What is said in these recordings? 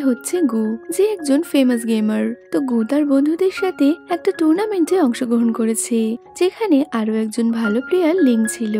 হচ্ছে গু, যে একজন ফেমাস গেমার। তো গু তার বন্ধুদের সাথে একটা টুর্নামেন্টে অংশগ্রহণ করেছে, যেখানে আরো একজন ভালো প্লেয়ার লিং ছিল।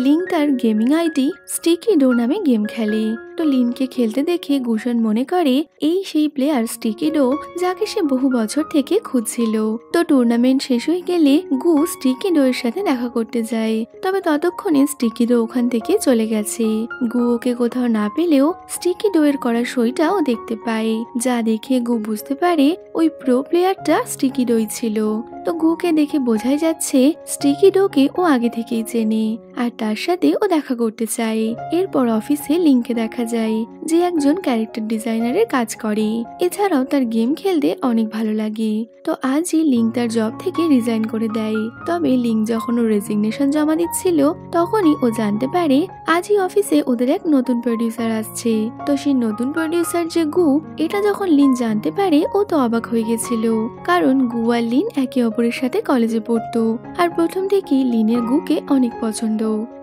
লিং তার গেমিং আইডি স্টিকি ডো নামে গেম খেলে। তো লিনকে খেলতে দেখে গুশন মনে করে এই সেই প্লেয়ার স্টিকি ডো, যাকে সে বহু বছর থেকে খুঁজছিল। তো টুর্নামেন্ট শেষ হয়ে গেলে গু স্টিকি ডো এর সাথে দেখা করতে যায়, তবে ততক্ষণে স্টিকি ডো ওখান থেকে চলে গেছে। গু ওকে কোথাও না পেলেও স্টিকি ডো এর করা সইটাও দেখতে পায়, যা দেখে গু বুঝতে পারে ওই প্রো প্লেয়ারটা স্টিকি ডোই ছিল। তো গুকে দেখে বোঝাই যাচ্ছে স্টিকি ডোকে ও আগে থেকেই চেনে, আর তার সাথে ও দেখা করতে চায়। এরপর অফিসে লিংকে দেখা যায়, যে একজন ক্যারেক্টার ডিজাইনারের কাজ করে। এছাড়াও তার গেম খেলতে অনেক ভালো লাগে। তো আজই লিং তার জব থেকে রিজাইন করে দেয়। তবে লিং যখন ও রেজিগনেশন জমা দিচ্ছিল, তখনই ও জানতে পারে আজই অফিসে ওদের এক নতুন প্রডিউসার আসছে। তো সেই নতুন প্রডিউসার যে গু, এটা যখন লিন জানতে পারে ও তো অবাক হয়ে গেছিল, কারণ গু আর লিন একে অপরের সাথে কলেজে পড়তো, আর প্রথম থেকেই লিনের গুকে অনেক পছন্দ,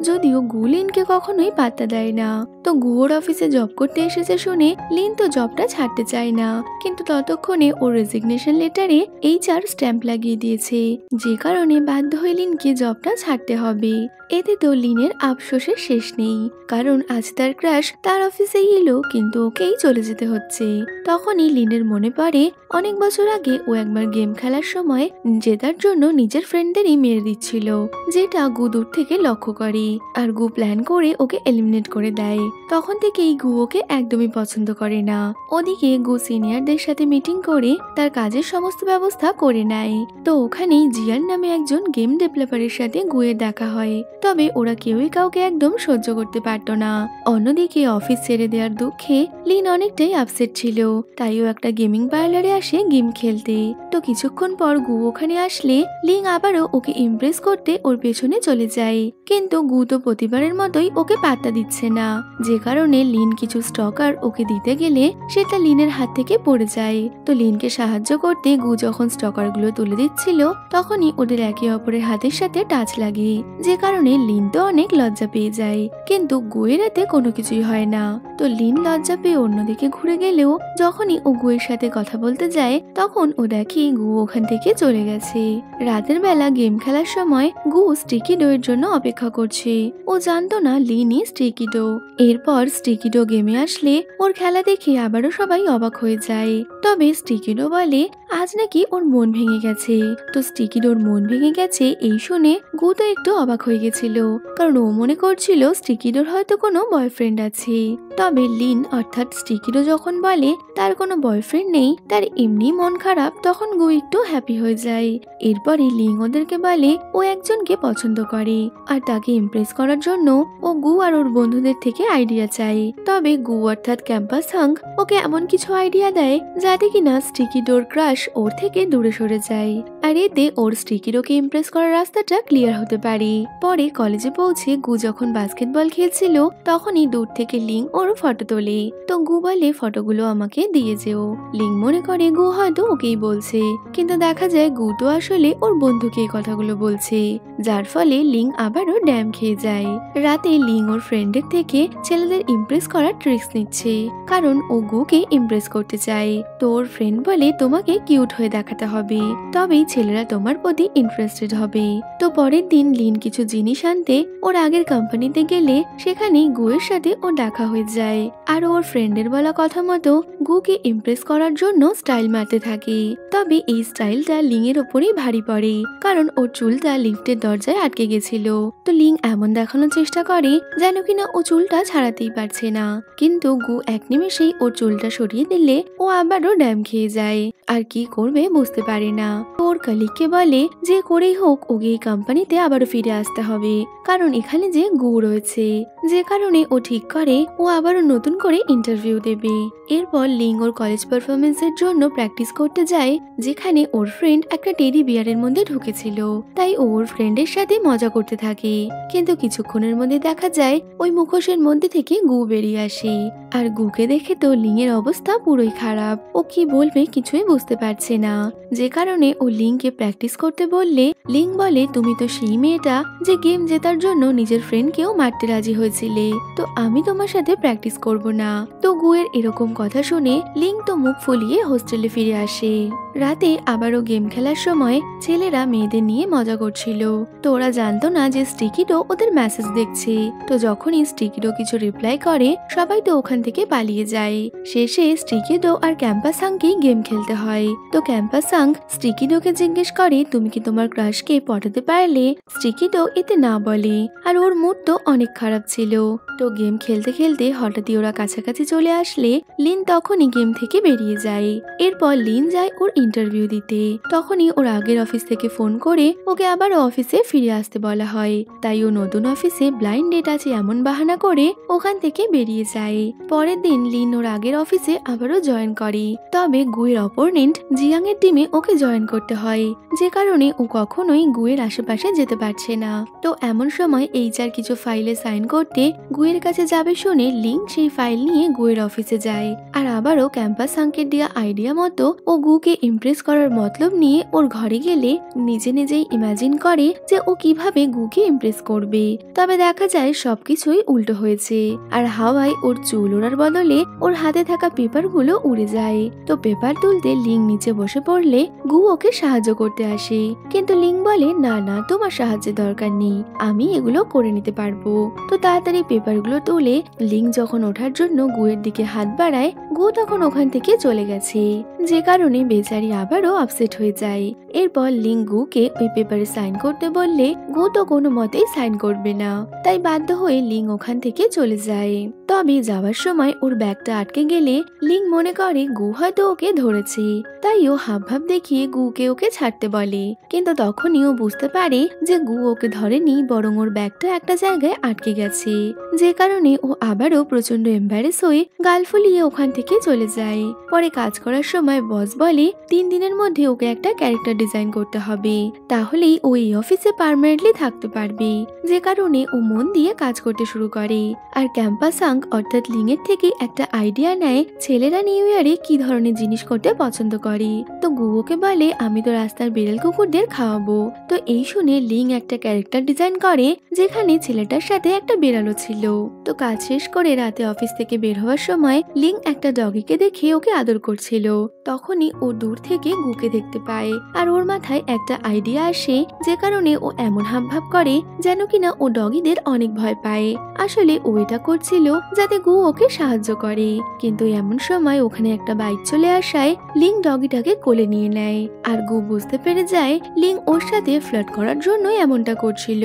যদিও গু লিনকে কখনোই পাত্তা দেয় না। তো গুয়োর অফিসে জব করতে এসেছে শুনে লিন তো জবটা ছাড়তে চায় না, কিন্তু ততক্ষণে ওর রেজিগনেশন লেটারে HR স্ট্যাম্প লাগিয়ে দিয়েছে, যে কারণে বাধ্য হয়ে লিনকে জবটা ছাড়তে হবে। এতে তো লিনের আফসোসের শেষ নেই, কারণ আজ তার ক্রাশ তার অফিসে এলো, কিন্তু ওকেই চলে যেতে হচ্ছে। তখনই লিনের মনে পড়ে অনেক বছর আগে ও একবার গেম খেলার সময় জেতার জন্য নিজের ফ্রেন্ডদেরই মেরে দিচ্ছিল, যেটা গু দূর থেকে লক্ষ্য করে, আর গু প্ল্যান করে ওকে এলিমিনেট করে দেয়। তখন থেকেই গু ওকে একদমই পছন্দ করে না। ওদিকে গু সিনিয়রদের সাথে মিটিং করে তার কাজের সমস্ত ব্যবস্থা করে নেয়। তো ওখানেই জিয়ান নামে একজন গেম ডেভেলপারের সাথে গুয়ের দেখা হয়, তবে ওরা কেউই কাউকে একদম সহ্য করতে পারত না। অন্যদিকে অফিস ছেড়ে দেওয়ার দুঃখে লিন অনেকটাই আপসেট ছিল, তাইও একটা গেমিং পার্লারে আসে গেম খেলতে। তো কিছুক্ষণ পর গু ওখানে আসলে লিং আবারও ওকে ইমপ্রেস করতে ওর পেছনে চলে যায়, কিন্তু গু তো প্রতিবারের মতোই ওকে পাত্তা দিচ্ছে না, যে কারণে লিন কিছু স্টকার ওকে দিতে গেলে সেটা লিনের হাত থেকে পড়ে যায়। তো লিনকে সাহায্য করতে গু যখন স্টকার গুলো তুলে দিচ্ছিল, তখনই ওদের একে অপরের হাতের সাথে টাচ লাগে, যে কারণে লিন তো অনেক লজ্জা পেয়ে যায়, কিন্তু গুয়ের এতে কোনো কিছুই হয় না। তো লিন লজ্জা পেয়ে অন্যদিকে ঘুরে গেলেও যখনই ও গুয়ের সাথে কথা বলতে যায়, তখন ও দেখে গু ওখান থেকে চলে গেছে। রাতের বেলা গেম খেলার সময় গু স্টিকি ডো এর জন্য অপেক্ষা করছে, ও জানতো না লিনই স্টিকি ডো। এরপর স্টিকি ডো গেমে আসলে ওর খেলা দেখে আবারও সবাই অবাক হয়ে যায়, তবে স্টিকি ডো বলে আজ নাকি ওর মন ভেঙে গেছে। তো স্টিকি ডোর মন ভেঙে গেছে এই শুনে গু তো একটু অবাক হয়ে গেছিল, কারণ ও মনে করছিল স্টিকি ডোর হয়তো কোনো বয়ফ্রেন্ড আছে। তবে লিন অর্থাৎ স্টিকি ডো যখন বলে তার কোনো বয়ফ্রেন্ড নেই, তার এমনি মন খারাপ, তখন গু একটু হ্যাপি হয়ে যায়। এরপরে লিং ওদেরকে বলে ও একজনকে পছন্দ করে, আর তাকে ইমপ্রেস করার জন্য ও গু আর ওর বন্ধুদের থেকে আইডিয়া চায়। তবে গু অর্থাৎ ক্যাম্পাস হাঙ্ক ওকে এমন কিছু আইডিয়া দেয় যাতে কিনা স্টিকি ডোর ক্রাশ ওর থেকে দূরে সরে যায়, আর এতে ওর স্টিকি ডোকে ইমপ্রেস করার রাস্তাটা ক্লিয়ার হতে পারে। পরে কলেজে পৌঁছে গু যখন বাস্কেটবল খেলছিল, তখনই দূর থেকে লিং ওর ফটো তোলে। তো গু বলে ফটোগুলো আমাকে দিয়ে যেও। লিং মনে করে গু হয়তো ওকেই বলছে, কিন্তু দেখা যায় গু তো আসলে ওর বন্ধুকে এই কথাগুলো বলছে, যার ফলে লিং আবারও ড্যাম খেয়ে যায়। রাতে লিং ওর ফ্রেন্ডের থেকে ছেলেদের ইমপ্রেস করার ট্রিক্স নিচ্ছে, কারণ ও গুকে ইমপ্রেস করতে চায়। তো ওর ফ্রেন্ড বলে তোমাকে কিউট হয়ে দেখাতে হবে, তবেই ছেলেরা তোমার প্রতি ইন্টারেস্টেড হবে। তো পরের দিন লিন কিছু জিনিস আনতে ওর আগের কোম্পানিতে গেলে সেখানে গুয়ের সাথে ও দেখা হয়ে যায়, আর ওর ফ্রেন্ডের বলা কথা মতো গুকে ইমপ্রেস করার জন্য স্টাইল মারতে থাকে। তবে এই স্টাইলটা লিং এর ওপরেই ভারী পড়ে, কারণ ওর চুলটা লিফটের দরজায় আটকে গেছিল। তো লিং এমন দেখানোর চেষ্টা করে যেন কিনা ও চুলটা ছাড়াতেই পারছে না, কিন্তু গু এক নিমেষেই ওর চুলটা সরিয়ে দিলে ও আবারও ড্যাম খেয়ে যায়, আর কি করবে বুঝতে পারে না। ওর কলিগকে বলে যে করেই হোক ওকে এই কোম্পানিতে আবারও ফিরে আসতে হবে, কারণ এখানে যে গু রয়েছে, যে কারণে ও ঠিক করে ও আবারও নতুন করে ইন্টারভিউ দেবে। এরপর লিং ওর কলেজ পারফরমেন্সের জন্য প্র্যাকটিস করতে যায়, যেখানে ওর ফ্রেন্ড একটা টেডি বিয়ারের মধ্যে ঢুকেছিল, তাই ওর ফ্রেন্ডের সাথে মজা করতে থাকে। কিন্তু কিছুক্ষণের মধ্যে দেখা যায় ওই মুখোশের মধ্যে থেকে গু বেরিয়ে আসে, আর গুকে দেখে তো লিং এর অবস্থা পুরোই খারাপ। ও কি বলবে কিছুই বুঝতে পারছে না, যে কারণে ও লিংকে প্র্যাকটিস করতে বললে লিং বলে তুমি তো সেই মেয়েটা যে গেম জেতার জন্য নিজের ফ্রেন্ডকেও মারতে রাজি হয়েছিলে, তো আমি তোমার সাথে প্র্যাকটিস করব না। তো গুয়ের এরকম কথা শুনে লিং তো মুখ ফুলিয়ে হোস্টেলে ফিরে আসে। রাতে আবারও গেম খেলার সময় ছেলেরা মেয়েদের নিয়ে মজা করছিল। তো ওরা জানতো না যে স্টিকিডো ওদের মেসেজ দেখছে। তো যখনই স্টিকিডো কিছু রিপ্লাই করে সবাই তো ওখান থেকে পালিয়ে যায়। শেষে স্টিকিডো আর ক্যাম্পাসাংকে গেম খেলতে হয়। তো ক্যাম্পাসাং স্টিকিডোকে জিজ্ঞেস করে তুমি কি তোমার ক্রাশকে পটাতে পারলে? স্টিকিডো এতে না বলে, আর ওর মুড তো অনেক খারাপ ছিল। তো গেম খেলতে খেলতে হঠাৎই ওরা কাছাকাছি চলে আসলে লিন তখনই গেম থেকে বেরিয়ে যায়। এরপর লিন যায় ওর ইন্টারভিউ দিতে। তখনই ওর আগের অফিস থেকে ফোন করে ওকে আবার অফিসে ফিরে আসতে বলা হয়। তাই ও নতুন অফিসে ব্লাইন্ড ডেট আছে এমন বাহানা করে ওখান থেকে বেরিয়ে যায়। পরের দিন লিন ওর আগের অফিসে আবারও জয়েন করে। তবে গুয়ের অপোনেন্ট জিয়াং এর টিমে ওকে জয়েন করতে হয়, যে কারণে ও কখনোই গুয়ের আশেপাশে যেতে পারছে না। তো এমন সময় এইচআর কিছু ফাইলে সাইন করতে গুয়ের কাছে যাবে শুনে লিং সেই ফাইল নিয়ে গুয়ের অফিসে যায়। আর আবারও ক্যাম্পাসাংকের দেওয়া আইডিয়া মতো ও গুকে ইমপ্রেস করার মতলব নিয়ে ওর ঘরে গেলে নিজে নিজেই ইমাজিন করে যে ও কিভাবে গুকে ইমপ্রেস করবে। তবে দেখা যায় সবকিছুই উল্টো হয়েছে, আর হাওয়ায় ওর চুল ওড়ার বদলে ওর হাতে থাকা পেপারগুলো উড়ে যায়। তো পেপার তুলতে লিং নিচে বসে পড়লে গু ওকে সাহায্য করতে আসে, কিন্তু লিং বলে না না তোমার সাহায্যের দরকার নেই, আমি এগুলো করে নিতে পারবো। তো তাড়াতাড়ি পেপারগুলো তুলে লিং যখন ওঠার জন্য গুয়ের দিকে হাত বাড়ায় গু তখন ওখান থেকে চলে গেছে, যে কারণে বেচারি আবারও আপসেট হয়ে যায়। এরপর লিং গুকে ওই পেপারে সাইন করতে বললে গু তো কোনো মতেই সাইন করবে না, তাই বাধ্য হয়ে লিং ওখান থেকে চলে যায়। তবে যাওয়ার সময় ওর ব্যাগটা আটকে গেলে লিং মনে করে গু হয়তো ওকে ধরেছে, তাই ও হাবভাব দেখিয়ে গুকে ওকে ছাড়তে বলে। কিন্তু তখনই ও বুঝতে পারে যে গু ওকে ধরেনি, বরং ওর ব্যাগটা একটা জায়গায় আটকে গেছে, যে কারণে ও আবারও প্রচন্ড এম্বারেস হয়ে গাল ফুলিয়ে ওখান থেকে চলে যায়। পরে কাজ করার সময় বস বলে 3 দিনের মধ্যে ওকে একটা ক্যারেক্টার ডিজাইন করতে হবে, তাহলেই ও এই অফিসে পার্মানেন্টলি থাকতে পারবে, যে কারণে ও মন দিয়ে কাজ করতে শুরু করে। আর ক্যাম্পাসাং অর্থাৎ লিং এর থেকে একটা আইডিয়া নেয় ছেলেরা নিউ ইয়ারে কি ধরনের জিনিস করতে পছন্দ করে। তো গু ওকে বলে আমি তো রাস্তার বিড়াল কুকুরদের খাওয়াবো। তো এই শুনে লিং একটা ক্যারেক্টার ডিজাইন করে যেখানে ছেলেটার সাথে একটা বিড়ালও ছিল। তো কাজ শেষ করে রাতে অফিস থেকে বের হওয়ার সময় লিং একটা ডগিকে দেখে ওকে আদর করছিল। তখনই ও দূর থেকে গুকে দেখতে পায়, আর ওর মাথায় একটা আইডিয়া আসে, যে কারণে ও এমন হাবভাব করে যেন কিনা ও ডগিদের অনেক ভয় পায়। আসলে ও এটা করছিল যাতে গু ওকে সাহায্য করে, কিন্তু এমন সময় ওখানে একটা বাইক চলে আসায় লিং ডগিটাকে কোলে নিয়ে নেয়। আর গু বুঝতে পেরে যায় লিং ওর সাথে ফ্লার্ট করার জন্য এমনটা করছিল,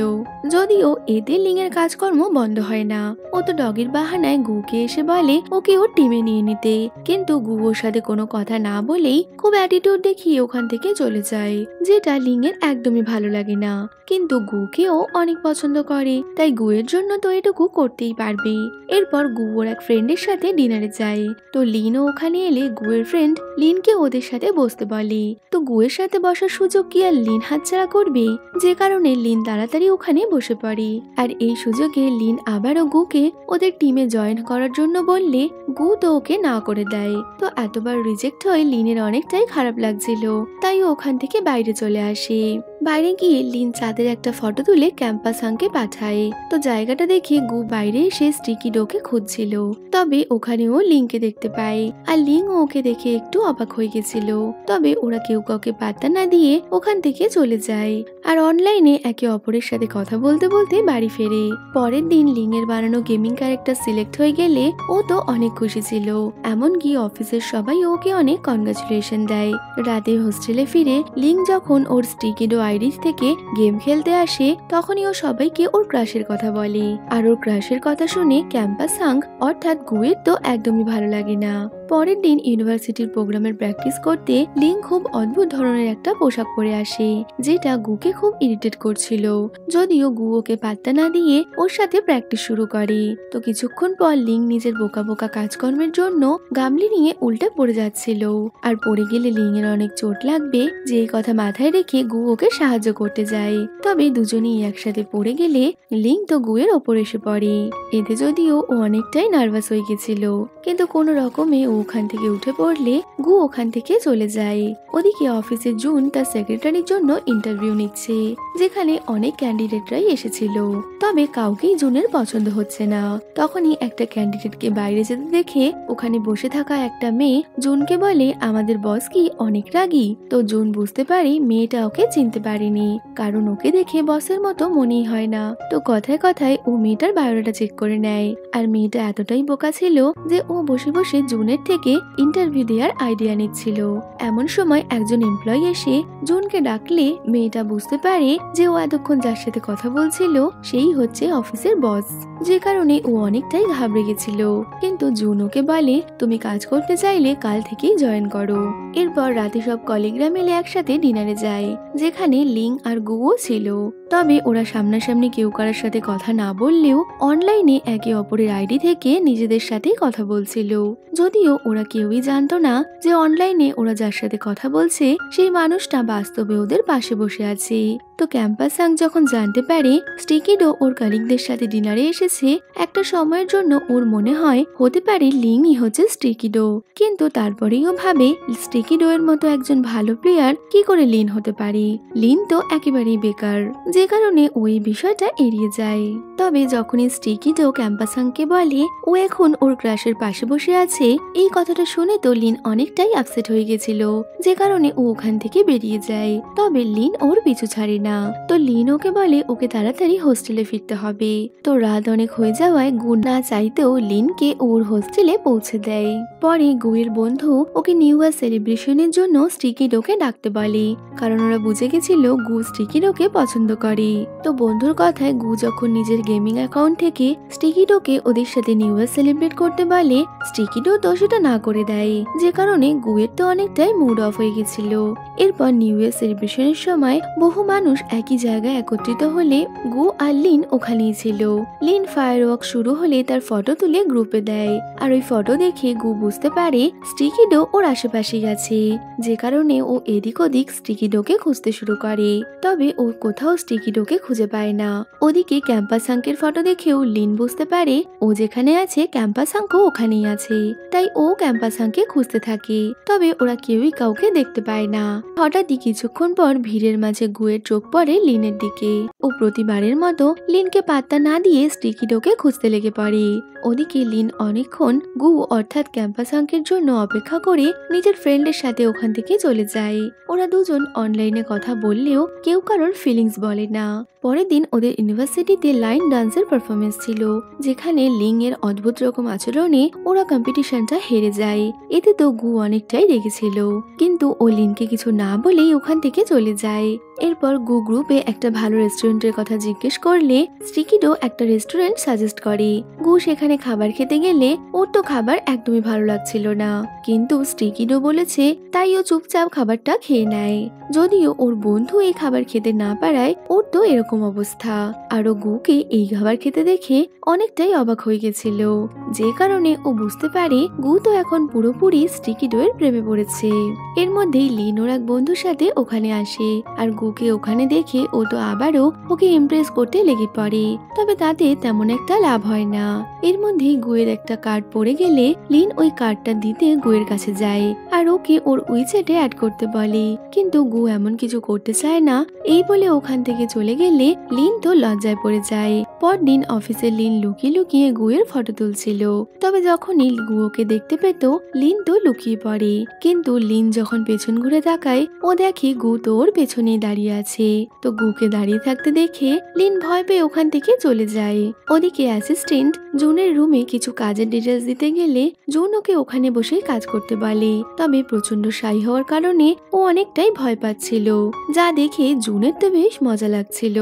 যদিও এতে লিং এর কাজকর্ম বন্ধ হয় না। ও তো ডগির বাহানায় গুকে এসে বলে ওকে ওর টিমে নিয়ে নিতে, কিন্তু গু ওর সাথে কোনো কথা না বলেই খুব অ্যাটিটিউড দেখিয়ে ওখান থেকে চলে যায়, যেটা লিং এর একদমই ভালো লাগে না। কিন্তু গুকেও অনেক পছন্দ করে, তাই গুয়ের জন্য তো এটুকু করতেই পারবে। এরপর গু ওর এক ফ্রেন্ডের সাথে ডিনারে যায়। তো লিনও ওখানে এলে গুয়ের ফ্রেন্ড লিনকে ওদের সাথে বসতে বলে। তো গুয়ের সাথে বসার সুযোগ কি আর লিন হাতছাড়া করবে, যে কারণে লিন তাড়াতাড়ি ওখানে বসে পড়ে। আর এই সুযোগে লিন আবারও গুকে ওদের টিমে জয়েন করার জন্য বললে গু তো ওকে না করে দেয়। তো এতবার রিজেক্ট হয়ে লিনের অনেকটাই খারাপ লাগছিল, তাই ও ওখান থেকে বাইরে চলে আসে। বাইরে গিয়ে লিন চাঁদের একটা ফটো তুলে ক্যাম্পাসাংকে পাঠায়। তো জায়গাটা দেখে গু বাইরে এসে স্টিকিডোকে খুঁজছিল, তবে ওখানেও লিংকে দেখতে পায়, আর লিং ওকে দেখে একটু অবাক হয়ে গেছিল। তবে ওরা কেউ কাউকে পাত্তা না দিয়ে ওখান থেকে চলে যায়, আর অনলাইনে একে অপরের সাথে কথা বলতে বলতে বাড়ি ফেরে। পরের দিন লিং এর বানানো গেমিং ক্যারেক্টার সিলেক্ট হয়ে গেলে ও তো অনেক খুশি ছিল, এমনকি অফিসের সবাই ওকে অনেক কনগ্রাচুলেশন দেয়। রাতে হোস্টেলে ফিরে লিং যখন ওর স্টিকিডো আইডি থেকে গেম খেলতে আসে, তখনই ও সবাইকে ওর ক্রাশের কথা বলে। আর ওর ক্রাশের কথা শুনে ক্যাম্পাসাং অর্থাৎ গুয়ের তো একদমই ভালো লাগে না। পরের দিন ইউনিভার্সিটির প্রোগ্রামের প্র্যাকটিস করতে লিং খুব অদ্ভুত ধরনের একটা পোশাক পরে আসে, যেটা গুকে খুব ইরিটেট করছিল, যদিও গু ওকে পাত্তা না দিয়ে ওর সাথে প্র্যাকটিস শুরু করে। তো কিছুক্ষণ পর লিং নিজের বোকা বোকা কাজকর্মের জন্য গামলি নিয়ে উল্টে পড়ে যাচ্ছিল, আর পড়ে গেলে লিং এর অনেক চোট লাগবে, যে এই কথা মাথায় রেখে গু ওকে সাহায্য করতে যায়। তবে দুজনেই একসাথে পড়ে গেলে লিং তো গুয়ের ওপর এসে পড়ে। এতে যদিও ও অনেকটাই নার্ভাস হয়ে গেছিল, কিন্তু কোনো রকমে ও ওখান থেকে উঠে পড়লে গু ওখান থেকে চলে যায়। ওদিকে অফিসে জুন তার সেক্রেটারির জন্য ইন্টারভিউ নিচ্ছে, যেখানে অনেক ক্যান্ডিডেটরাই এসেছিল, তবে কাউকেই জুনের পছন্দ হচ্ছে না। তখনই একটা ক্যান্ডিডেটকে বাইরে যেতে দেখে ওখানে বসে থাকা একটা মেয়ে জুনকে বলে, আমাদের বস কি অনেক রাগী? তো জুন বুঝতে পারে মেয়েটা ওকে চিনতে পারেনি, কারণ ওকে দেখে বসের মতো মনেই হয় না। তো কথায় কথায় ও মেয়েটার বায়োডাটা চেক করে নেয়, আর মেয়েটা এতটাই বোকা ছিল যে ও বসে বসে জুনের থেকে ইন্টারভিউ দেওয়ার আইডিয়া নিচ্ছিল। এমন সময় একজন এমপ্লয়ি এসে জুনকে ডাকলে মেয়েটা বুঝতে পারে যে ও এতক্ষণ যার সাথে কথা বলছিল সেই হচ্ছে অফিসের বস, যে কারণে ও অনেকটাই ঘাবড়ে গেছিল। কিন্তু জুন ওকে বলে, তুমি কাজ করতে চাইলে কাল থেকেই জয়েন করো। এরপর রাতে সব কলিগরা মিলে একসাথে ডিনারে যায়, যেখানে লিং আর গুও ছিল। তবে ওরা সামনাসামনি কেউ কারোর সাথে কথা না বললেও অনলাইনে একে অপরের আইডি থেকে নিজেদের সাথে কথা বলছিল, যদিও ওরা কেউই জানতো না যে অনলাইনে ওরা যার সাথে কথা বলছে সেই মানুষটা বাস্তবে ওদের পাশে বসে আছে। তো ক্যাম্পাস সাং যখন জানতে পারে স্টিকিডো ওর কলিগদের সাথে ডিনারে এসেছে, একটা সময়ের জন্য ওর মনে হয় হতে পারে লিংই হচ্ছে স্টিকিডো, কিন্তু তারপরেই ও ভাবে স্টিকিডো এর মতো একজন ভালো প্লেয়ার কি করে লিন হতে পারে, লিন তো একেবারেই বেকার, যে কারণে ওই বিষয়টা এড়িয়ে যায়। তবে যখনই স্টিকিডো ক্যাম্পাস সাংকে বলে ও এখন ওর ক্রাশের পাশে বসে আছে, এই কথাটা শুনে তো লিন অনেকটাই আপসেট হয়ে গেছিল, যে কারণে ও ওখান থেকে বেরিয়ে যায়। তবে লিন ওর পিছু ছাড়ে না। তো লিন ওকে বলে ওকে তাড়াতাড়ি হোস্টেলে ফিরতে হবে। তো রাত অনেক হয়ে যাওয়ায় গু না চাইতেও লিনকে ওর হোস্টেলে পৌঁছে দেয়। পরে গুয়ের বন্ধু ওকে নিউ ইয়ার সেলিব্রেশনের জন্য স্টিকিডোকে ডাকতে বলে, কারণ ওরা বুঝে গেছিল গু স্টিকিডোকে পছন্দ করে। তো বন্ধুর কথায় গু যখন নিজের গেমিং অ্যাকাউন্ট থেকে স্টিকিডোকে ওদের সাথে নিউ ইয়ার সেলিব্রেট করতে বলে, স্টিকিডো তো সেটা না করে দেয়, যে কারণে গুয়ের তো অনেকটাই মুড অফ হয়ে গেছিল। এরপর নিউ ইয়ার সেলিব্রেশনের সময় বহু মানুষ একই জায়গায় একত্রিত হলে গু আর লিন ওখানেই ছিল। লিন ফায়ারওয়ার্ক শুরু হলে তার ফটো তুলে গ্রুপে দেয়, আর ওই ফটো দেখে গু বুঝতে পারে স্টিকিডো ওর আশেপাশেই আছে, যে কারণে ও এদিক ওদিক স্টিকিডোকে খুঁজতে শুরু করে। তবে ও কোথাও স্টিকিডোকে খুঁজে পায় না। ওদিকে ক্যাম্পাস সাংকের ফটো দেখেও লিন বুঝতে পারে ও যেখানে আছে ক্যাম্পাস সাংকও ওখানেই আছে, তাই ও ক্যাম্পাস সাংকে খুঁজতে থাকে। তবে ওরা কেউই কাউকে দেখতে পায় না। হঠাৎই কিছুক্ষণ পর ভিড়ের মাঝে গুয়ের চোখ পড়ে লিনের দিকে। ও প্রতিবারের মতো লিনকে পাত্তা না দিয়ে স্টিকিডোকে খুঁজতে লেগে পড়ে। ওদিকে লিন অনেকক্ষণ গু অর্থাৎ ক্যাম্পাস সাংকের জন্য অপেক্ষা করে নিজের ফ্রেন্ডের সাথে ওখান থেকে চলে যায়। ওরা দুজন অনলাইনে কথা বললেও কেউ কারোর ফিলিংস বলে না। পরের দিন ওদের ইউনিভার্সিটিতে লাইন ডান্সের পারফরমেন্স ছিল, যেখানে লিং এর অদ্ভুত রকম আচরণে ওরা কম্পিটিশনটা হেরে যায়। এতে তো গু অনেকটাই রেগেছিল, কিন্তু ও লিনকে কিছু না বলেই ওখান থেকে চলে যায়। এরপর গু গ্রুপে একটা ভালো রেস্টুরেন্টের কথা জিজ্ঞেস করলে স্টিকিডো একটা রেস্টুরেন্ট সাজেস্ট করে। গু সেখানে খাবার খেতে গেলে ওর তো খাবার একদমই ভালো লাগছিল না, কিন্তু স্টিকিডো বলেছে তাই ও চুপচাপ খাবারটা খেয়ে নেয়, যদিও ওর বন্ধু এই খাবার খেতে না পারায় ওর তো এরকম অবস্থা। আরো গুকে এই খাবার খেতে দেখে অনেকটাই অবাক হয়ে গেছিল, যে কারণে ও বুঝতে পারে গু তো এখন পুরোপুরি স্টিকিডো এর প্রেমে পড়েছে। এর মধ্যেই লিন ওর এক বন্ধুর সাথে ওখানে আসে, আর গুকে ওখানে দেখে ও তো আবারও ওকে ইমপ্রেস করতে লেগে পড়ে। তবে তাতে তেমন একটা লাভ হয় না। এর মধ্যেই গুয়ের একটা কার্ড পড়ে গেলে লিন ওই কার্ডটা দিতে গুয়ের কাছে যায়, আর ওকে ওর উইচ্যাটে অ্যাড করতে বলে, কিন্তু গু এমন কিছু করতে চায় না। এই বলে ওখান থেকে চলে গেলে লিন তো লজ্জায় পড়ে যায়। পরদিন অফিসে লিন লুকিয়ে লুকিয়ে গুয়ের ফটো তুলছিল। তবে যখনই গু ওকে দেখতে পেত লিন তো লুকিয়ে পড়ে, কিন্তু লিন যখন পেছন ঘুরে তাকায় ও দেখে গু তো ওর পেছনেই দাঁড়িয়ে আছে। তো গুকে দাঁড়িয়ে থাকতে দেখে লিন ভয় পেয়ে ওখান থেকে চলে যায়। ওদিকে অ্যাসিস্ট্যান্ট জুনের রুমে কিছু কাজের ডিটেলস দিতে গেলে জুন ওকে ওখানে বসে কাজ করতে বলে। তবে প্রচন্ড শাই হওয়ার কারণে ও অনেকটাই ভয় পাচ্ছিল, যা দেখে জুনের তো বেশ মজা লাগছিল।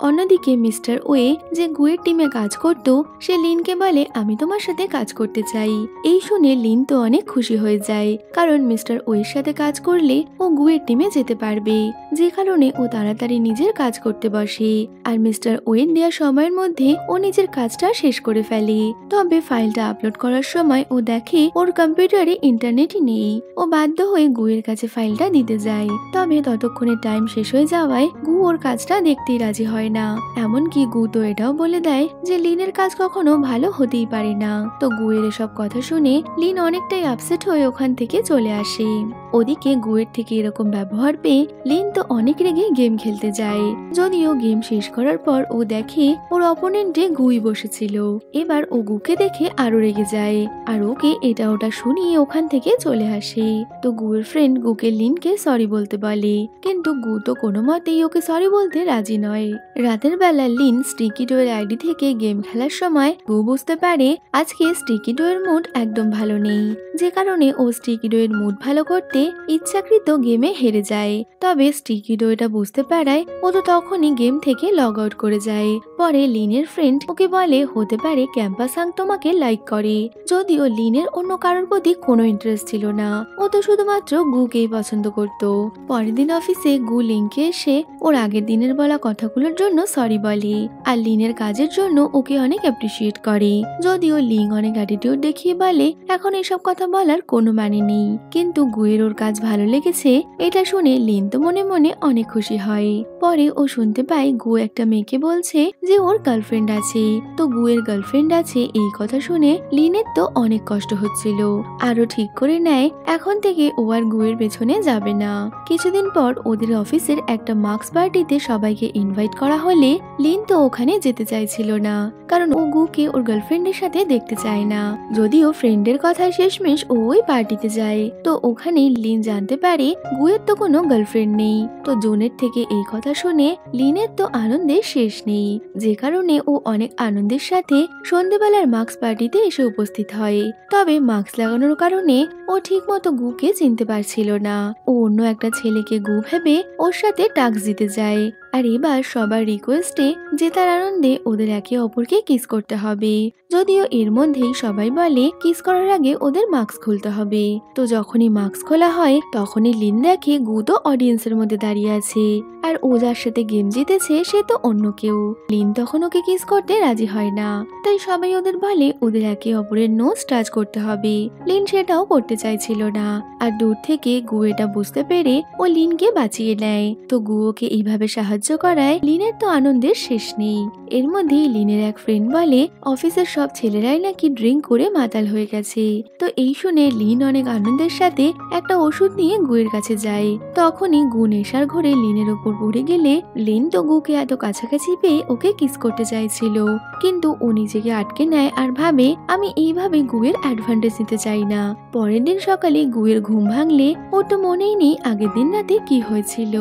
অন্যদিকে মিস্টার ওয়ে যে গুয়ের টিমে কাজ করত, সে লিনকে বলে আমি তোমার সাথে কাজ করতে চাই। এই শুনে লিন তো অনেক খুশি হয়ে যায়, কারণ মিস্টার ওয়ের সাথে কাজ করলে ও গুয়ের টিমে যেতে পারবে, যে কারণে ও তাড়াতাড়ি নিজের কাজ করতে বসে। আর মিস্টার ওয়েন দেওয়া সময়ের মধ্যে ও নিজের কাজটা শেষ করে ফেলে। তবে ফাইলটা আপলোড করার সময় ও দেখে ওর কম্পিউটারে ইন্টারনেটই নেই। ও বাধ্য হয়ে গুয়ের কাছে ফাইলটা দিতে যায়। তবে ততক্ষণে টাইম শেষ হয়ে যাওয়ায় গু ওর কাজটা দেখতেই রাজি হয় না। এমনকি গু তো এটাও বলে দেয় যে লিনের কাজ কখনো ভালো হতেই পারে না। তো গুয়ের এসব কথা শুনে লিন অনেকটাই আপসেট হয়ে ওখান থেকে চলে আসে। ওদিকে গুয়ের থেকে এরকম ব্যবহার পেয়ে লিন তো অনেক রেগে গেম খেলতে যায়। যদিও গেম শেষ করার পর ও দেখে ওর অপোনেন্টে গুই বসেছিল। এবার ও গুকে দেখে আরো রেগে যায় আর ওকে এটা ওটা শুনিয়ে ওখান থেকে চলে আসে। তো গুয়ের ফ্রেন্ড গুকে লিনকে সরি বলতে বলে, কিন্তু গু তো কোনো মতেই ওকে সরি বলতে রাজি নয়। রাতের বেলা লিন স্টিকি ডোয়ের আইডি থেকে গেম খেলার সময় গু বুঝতে পারে আজকে স্টিকি ডোয়ের মুড একদম ভালো নেই, যে কারণে ও স্টিকি ডোয়ের মুড ভালো করতে ইচ্ছাকৃত গেমে হেরে যায়। তবে স্টিকি ডো এটা বুঝতে পারায় ও তো তখনই গেম থেকে লগ আউট করে যায়। পরে লিনের ফ্রেন্ড ওকে বলে হতে পারে ক্যাম্পাস হাং তোমাকে লাইক করে, যদিও লিনের অন্য কারোর প্রতি কোনো ইন্টারেস্ট ছিল না। ও তো শুধুমাত্র গুকেই পছন্দ করত। পরের দিন অফিসে গু লিনকে এসে ওর আগের দিনের বলা কথাগুলোর জন্য সরি বলে আর লিনের কাজের জন্য ওকে অনেক অ্যাপ্রিসিয়েট করে। যদিও লিং অনেক অ্যাটিটিউড দেখিয়ে বলে এখন এসব কথা বলার কোনো মানে নেই, কিন্তু গুয়ের ওর কাজ ভালো লেগেছে এটা শুনে লিন তো মনে মনে অনেক খুশি হয়। পরে ও শুনতে পায় গু একটা মেয়েকে বলছে যে ওর গার্লফ্রেন্ড আছে। তো গুয়ের গার্লফ্রেন্ড আছে এই কথা শুনে লিনের তো অনেক কষ্ট হচ্ছিল। আরো ঠিক করে নেয় এখন থেকে ও আর গুয়ের পেছনে যাবে না। কিছুদিন পর ওদের অফিসের একটা মার্কস পার্টিতে সবাইকে ইনভাইট করা হলে লিন তো ওখানে যেতে চাইছিল না, কারণ ও গুকে ওর গার্লফ্রেন্ডের সাথে দেখতে চায় না। যদিও ফ্রেন্ডের কথায় শেষমেশ ও ওই পার্টিতে যায়। তো ওখানে লিন জানতে পারে গুয়ের তো কোনো গার্লফ্রেন্ড নেই। তো জোনের থেকে এই কথা শুনে লিনের তো আনন্দের শেষ নেই, যে কারণে ও অনেক আনন্দের সাথে সন্ধ্যেবেলার মার্কস পার্টিতে এসে উপস্থিত হয়। তবে মাস্ক লাগানোর কারণে ও ঠিক মতো গুকে চিনতে পারছিল না। ও অন্য একটা ছেলেকে গু ভেবে ওর সাথে টাস্ক দিতে যায়। আর এবার সবার রিকোয়েস্টে জেতার আনন্দে ওদের একে অপরকে কিস করতে হবে। যদিও এর মধ্যেই সবাই বলে কিস করার আগে ওদের মাস্ক খুলতে হবে। তো যখনই মাস্ক খোলা হয় তখনই লিন দেখে গু তো অডিয়েন্সের মধ্যে দাঁড়িয়ে আছে আর ও যার সাথে গেম জিতেছে সে তো অন্য কেউ। লিন তখন ওকে কিস করতে রাজি হয় না, তাই সবাই ওদের বলে ওদের একে অপরের নোজ টাচ করতে হবে। লিন সেটাও করতে চাইছিল না, আর দূর থেকে গু এটা বুঝতে পেরে ও লিনকে বাঁচিয়ে নেয়। তো গু ওকে এইভাবে সাহায্য করায় লিনের তো আনন্দের শেষ নেই। এর মধ্যেই লিনের এক ফ্রেন্ড বলে অফিসের সব ছেলেরাই নাকি ড্রিঙ্ক করে মাতাল হয়ে গেছে। তো এই শুনে লিন অনেক আনন্দের সাথে একটা ওষুধ নিয়ে গুয়ের কাছে যায়। তখনই গু নেশার ঘরে লিনের ওপর পড়ে গেলে লিন তো গুকে এত কাছাকাছি পেয়ে ওকে কিস করতে চাইছিল, কিন্তু ও নিজেকে আটকে নেয় আর ভাবে আমি এইভাবে গুয়ের অ্যাডভান্টেজ নিতে চাই না। পরের দিন সকালে গুয়ের ঘুম ভাঙলে ওর তো মনেই নেই আগের দিন রাতে কি হয়েছিল।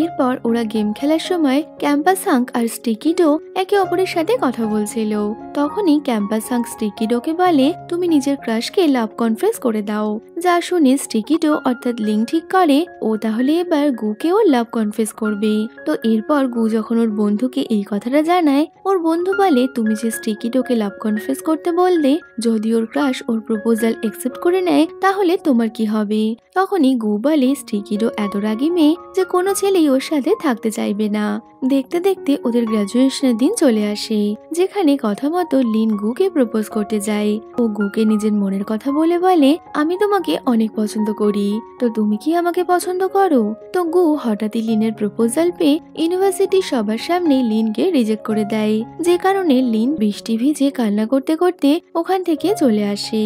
এরপর ওরা গেম খেলার সময় ক্যাম্পাস হাঙ্ক আর স্টিকি ডো একে অপরের সাথে কথা বলছিল। তখনই ক্যাম্পাস হাঙ্ক স্টিকি ডোকে বলে তুমি নিজের ক্রাশকে লাভ কনফেস করে দাও, যা শুনে স্টিকি ডো অর্থাৎ লিং ঠিক করে ও তাহলে এবার গুকেও লাভ কনফেস করবে। তো এরপর গু যখন ওর বন্ধুকে এই কথাটা জানায় ওর বন্ধু বলে তুমি যে স্টিকি ডোকে লাভ কনফেস করতে বললে যদি ওর ক্রাশ ওর প্রপোজাল একসেপ্ট করে নেয় তাহলে তোমার কি হবে। তখনই গু বলে স্টিকি ডো এত রাগী মেয়ে যে কোনো ছেলে ওর সাথে থাকতে চাইবে না। দেখতে দেখতে ওদের গ্রাজুয়েশনের দিন চলে আসে, যেখানে কথা মতো লিন গুকে প্রপোজ করতে যায়। ও গুকে নিজের মনের কথা বলে আমি তোমাকে অনেক পছন্দ করি, তো তুমি কি আমাকে পছন্দ করো। তো গু হঠাৎই লিনের প্রপোজাল পেয়ে ইউনিভার্সিটির সবার সামনে লিনকে রিজেক্ট করে দেয়, যে কারণে লিন বৃষ্টি ভিজে কান্না করতে করতে ওখান থেকে চলে আসে।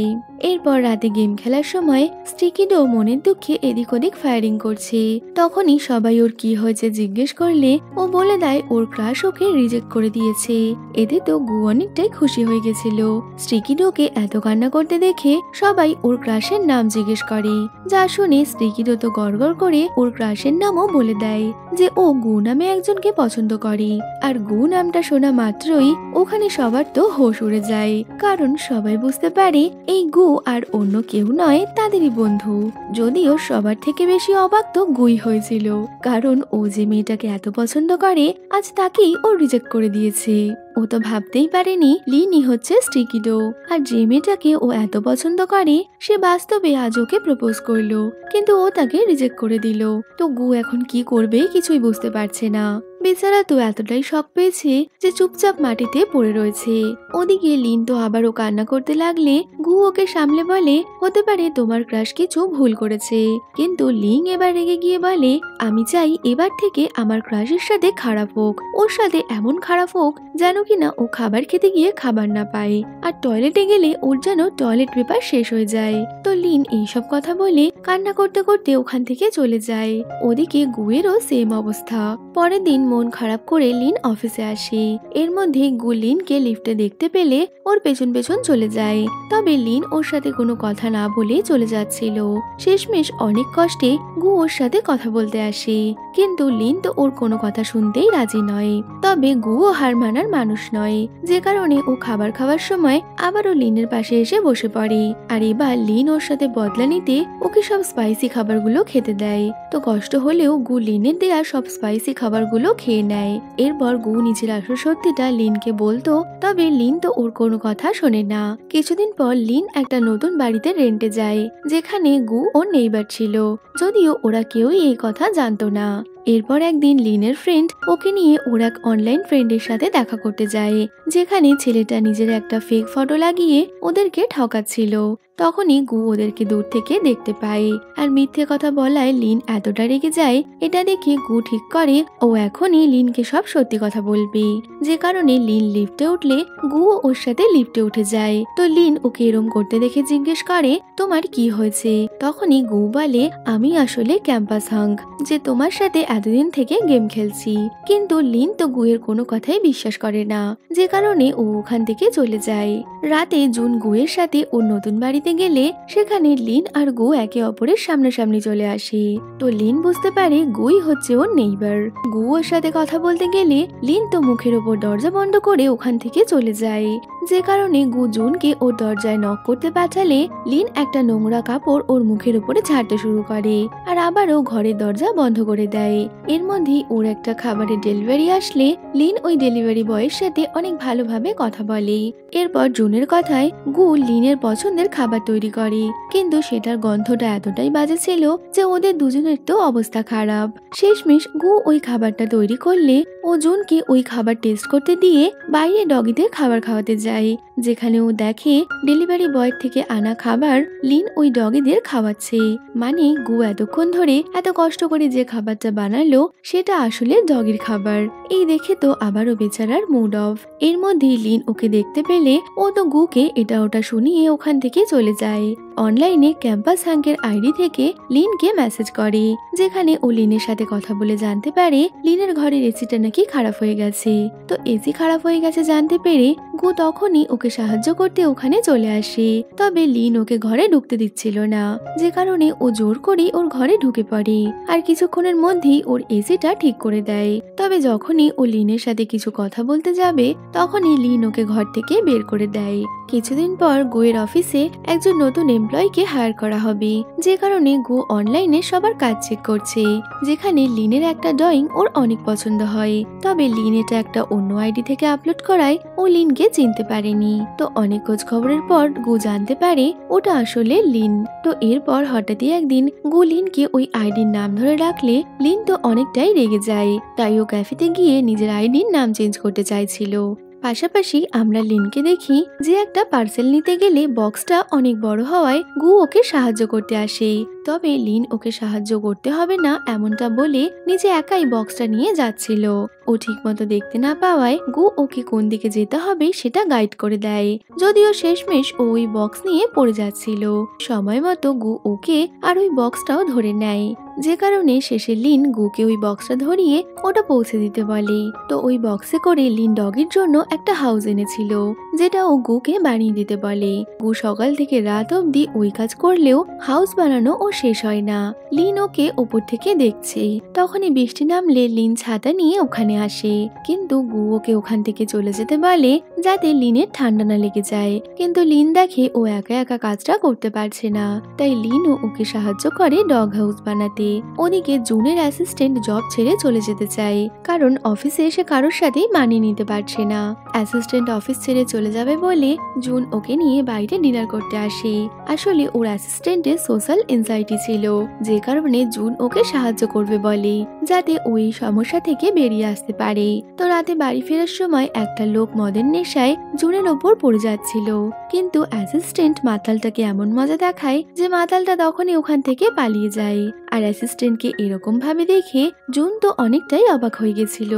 এরপর রাতে গেম খেলার সময় স্টিকি ডো মনের দুঃখে এদিক ওদিক ফায়ারিং করছে। তখনই সবাই ওর কি হয়েছে জিজ্ঞেস করলে ও বলে দেয় ওর ক্রাশ ওকে রিজেক্ট করে দিয়েছে। এতে তো গু অনেকটাই খুশি হয়ে গেছিল। স্টিকি ডোকে এত কান্না করতে দেখে সবাই ওর ক্রাশের নাম জিজ্ঞেস করে, যা শুনে স্টিকি ডো তো গড়গড় করে ওর ক্রাশের নামও বলে দেয় যে ও গু নামে একজনকে পছন্দ করে। আর গু নামটা শোনা মাত্রই ওখানে সবার তো হোশ উড়ে যায়, কারণ সবাই বুঝতে পারে এই গু আর অন্য কেউ নয় তাদেরই বন্ধু। যদিও সবার থেকে বেশি অবাক তো গুই হয়েছিল, কারণ ও যে মেয়েটাকে এত পছন্দ করে আজ তাকেই ও রিজেক্ট করে দিয়েছে। ও তো ভাবতেই পারেনি লিনই হচ্ছে স্টিকি ডো। আর যে মেয়েটাকে ও এত পছন্দ করে সে বাস্তবে আজ ওকে প্রপোজ করলো, কিন্তু ও তাকে রিজেক্ট করে দিল। তো গু এখন কি করবে কিছুই বুঝতে পারছে না। বেচারা তো এতটাই শক পেয়েছে যে চুপচাপ মাটিতে পড়ে রয়েছে। ওদিকে লিন তো আবারও কান্না করতে লাগলে গু ওকে সামলে বলে, হতে পারে তোমার ক্রাশ কিছু ভুল করেছে। কিন্তু লিং এবার রেগে গিয়ে বলে, আমি চাই এবার থেকে আমার ক্রাশের সাথে খারাপ হোক, ওর সাথে এমন খারাপ হোক যেন কিনা ও খাবার খেতে গিয়ে খাবার না পায়, আর টয়লেটে গেলে ওর যেন টয়লেট পেপার শেষ হয়ে যায়। তো লিন এইসব কথা বলে কান্না করতে করতে ওখান থেকে চলে যায়। ওদিকে গুয়েরও সেম অবস্থা। পরের দিন মন খারাপ করে লিন অফিসে আসে। এর মধ্যে গু লিনকে লিফটে দেখতে পেলে ওর পেছন পেছন চলে যায়। তবে লিন ওর সাথে কোনো কথা না বলে চলে যাচ্ছিল। শেষমেশ অনেক কষ্টে গু ওর সাথে কথা বলতে আসে, কিন্তু লিন তো ওর কোনো কথা শুনতেই রাজি নয়। তবে গুও হার মানার মানুষ নয়, যে কারণে ও খাবার খাওয়ার সময় আবারও লিনের পাশে এসে বসে পড়ে। আর এবার লিন ওর সাথে বদলা নিতে ওকে সব স্পাইসি খাবারগুলো খেতে দেয়। তো কষ্ট হলেও গু লিনের দেয়া সব স্পাইসি খাবারগুলো খেয়ে নেয়। এরপর গু নিজের আসল সত্যিটা লিনকে বলতো, তবে লিন তো ওর কোনো কথা শোনে না। কিছুদিন পর লিন একটা নতুন বাড়িতে রেন্টে যায়, যেখানে গু ওর নেইবার ছিল, যদিও ওরা কেউই এই কথা জানতো না। এরপর একদিন লিনের ফ্রেন্ড ওকে নিয়ে ওর এক অনলাইন ফ্রেন্ডের সাথে দেখা করতে যায়, যেখানে ছেলেটা নিজের একটা ফেক ফটো লাগিয়ে ওদেরকে ঠকাচ্ছিল। তখনই গু ওদেরকে দূর থেকে দেখতে পায়, আর মিথ্যে কথা বলায় লিন এতটা রেগে যায়। এটা দেখে গু ঠিক করে ও এখনই লিনকে সব সত্যি কথা বলবে, যে কারণে লিন লিফটে উঠলে গু ওর সাথে লিফটে উঠে যায়। তো লিন ওকে এরম করতে দেখে জিজ্ঞেস করে, তোমার কি হয়েছে? তখনই গু বলে, আমি আসলে ক্যাম্পাস হাঙ্ক, যে তোমার সাথে এতদিন থেকে গেম খেলছি। কিন্তু লিন তো গুয়ের কোনো কথাই বিশ্বাস করে না, যে কারণে ও ওখান থেকে চলে যায়। রাতে জুন গুয়ের সাথে ওর নতুন বাড়িতে গেলে সেখানে লিন আর গু একে অপরের সামনাসামনি চলে আসে। তো লিন বুঝতে পারে গুই হচ্ছে ওর নেইবার। গু ওর সাথে কথা বলতে গেলে লিন তো মুখের ওপর দরজা বন্ধ করে ওখান থেকে চলে যায়, যে কারণে গু জুনকে ওর দরজায় নক করতে পাঠালে লিন একটা নোংরা কাপড় ওর মুখের উপরে ঝাড়তে শুরু করে, আর আবারও ঘরের দরজা বন্ধ করে দেয়। এর মধ্যে ওর একটা খাবারের ডেলিভারি আসলে লিন ওই ডেলিভারি বয়ের সাথে অনেক ভালোভাবে কথা বলে। এরপর জুনের কথায় গু লিনের পছন্দের খাবার তৈরি করে, কিন্তু সেটার গন্ধটা এতটাই বাজে ছিল যে ওদের দুজনের তো অবস্থা খারাপ। শেষমেশ গু ওই খাবারটা তৈরি করলে ও জুনকে ওই খাবার টেস্ট করতে দিয়ে বাইরে ডগিদের খাবার খাওয়াতে যায়, যেখানে ও দেখে ডেলিভারি বয়ের থেকে আনা খাবার লিন ওই ডগিদের খাওয়াচ্ছে। মানে গু এতক্ষণ ধরে এত কষ্ট করে যে খাবারটা বানালো সেটা আসলে ডগির খাবার। এই দেখে তো আবারও বেচারার মুড অফ। এর মধ্যে লিন ওকে দেখতে পেলে ও তো গুকে এটা ওটা শুনিয়ে ওখান থেকে চলে যায়। অনলাইনে ক্যাম্পাস হাঙ্কের আইডি থেকে লিনকে মেসেজ করে, যেখানে ও লিনের সাথে কথা বলে জানতে পারে লিনের ঘরের এসিটা নাকি খারাপ হয়ে গেছে। তো এসি খারাপ হয়ে গেছে জানতে পেরে গু তখনই ওকে সাহায্য করতে ওখানে চলে আসে। তবে লিন ওকে ঘরে ঢুকতে দিচ্ছিল না, যে কারণে ও জোর করে ওর ঘরে ঢুকে পড়ে, আর কিছুক্ষণের মধ্যেই ওর এসিটা ঠিক করে দেয়। তবে যখনই ও লিনের সাথে কিছু কথা বলতে যাবে তখনই লিন ওকে ঘর থেকে বের করে দেয়। কিছুদিন পর গুয়ের অফিসে একজন নতুন এমপ্লয়িকে হায়ার করা হবে, যে কারণে গু অনলাইনে সবার কাজ চেক করছে, যেখানে লিনের একটা ড্রয়িং ওর অনেক পছন্দ হয়। তবে লিন এটা একটা অন্য আইডি থেকে আপলোড করায় ও লিনকে চিনতে পারেনি। তো অনেক খোঁজ খবরের পর গু জানতে পারে ওটা আসলে লিন। তো এরপর হঠাৎই একদিন গু লিনকে ওই আইডির নাম ধরে রাখলে লিন তো অনেকটাই রেগে যায়, তাই ও ক্যাফেতে গিয়ে নিজের আইডির নাম চেঞ্জ করতে চাইছিল। পাশাপাশি আমরা লিনকে দেখি যে একটা পার্সেল নিতে গেলে বক্সটা অনেক বড় হওয়ায় গু ওকে সাহায্য করতে আসে। তবে লিন ওকে সাহায্য করতে হবে না এমনটা বলে নিজে একাই বক্সটা নিয়ে যাচ্ছিল। ও ঠিকমতো দেখতে না পাওয়ায় গু ওকে কোন দিকে যেতে হবে সেটা গাইড করে দেয়, যদিও শেষমেশ ও ওই বক্স নিয়ে পড়ে যাচ্ছিল। সময় মতো গু ওকে আর ওই বক্সটাও ধরে নেয়, যে কারণে শেষে লিন গুকে ওই বক্সটা ধরিয়ে ওটা পৌঁছে দিতে বলে। তো ওই বক্সে করে লিন ডগির জন্য একটা হাউস এনেছিল, যেটা ও গুকে বানিয়ে দিতে বলে। গু সকাল থেকে রাত অব্দি ওই কাজ করলেও হাউস বানানো ও শেষ হয় না। লিন ওকে উপর থেকে দেখছে। তখনই বৃষ্টি নামলে লিন ছাতা নিয়ে ওখানে আসে, কিন্তু গু ওকে ওখান থেকে চলে যেতে বলে যাতে লিনের ঠান্ডা না লেগে যায়। কিন্তু লিন দেখে ও একা একা কাজটা করতে পারছে না, তাই লিনও ওকে সাহায্য করে ডগ হাউস বানাতে। ওদিকে জুনের অ্যাসিস্ট্যান্ট জব ছেড়ে চলে যেতে চায়, কারণ অফিসে এসে কারোর সাথেই মানিয়ে নিতে পারছে না। অ্যাসিস্ট্যান্ট অফিস ছেড়ে চলে যাবে বলে জুন ওকে নিয়ে বাইরে ডিনার করতে আসে। আসলে ওর অ্যাসিস্ট্যান্টের সোশ্যাল এনজাইটি ছিল, যে কারণে জুন ওকে সাহায্য করবে বলে, যাতে ওই সমস্যা থেকে বেরিয়ে আসতে পারে। তো রাতে বাড়ি ফেরার সময় একটা লোক মদের নেশায় জুনের ওপর পড়ে যাচ্ছিল, কিন্তু অ্যাসিস্ট্যান্ট মাতালটাকে এমন মজা দেখায় যে মাতালটা তখনই ওখান থেকে পালিয়ে যায়। আর অ্যাসিস্ট্যান্টকে এরকম ভাবে দেখে জুন তো অনেকটাই অবাক হয়ে গেছিল।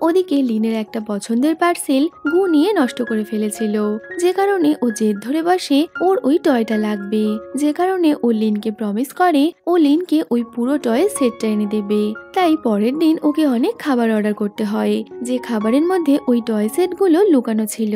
ওদিকে লিনের একটা পছন্দের পার্সেল গু নিয়ে নষ্ট করে ফেলেছিল, যে কারণে ও জেদ ধরে বসে ওর ওই টয়টা লাগবে, যে কারণে ও লিনকে প্রমিস করে ও লিনকে ওই পুরো টয় সেটটা এনে দেবে। তাই পরের দিন ওকে অনেক খাবার অর্ডার করতে হয়, যে খাবারের মধ্যে ওই টয় সেটগুলো লুকানো ছিল।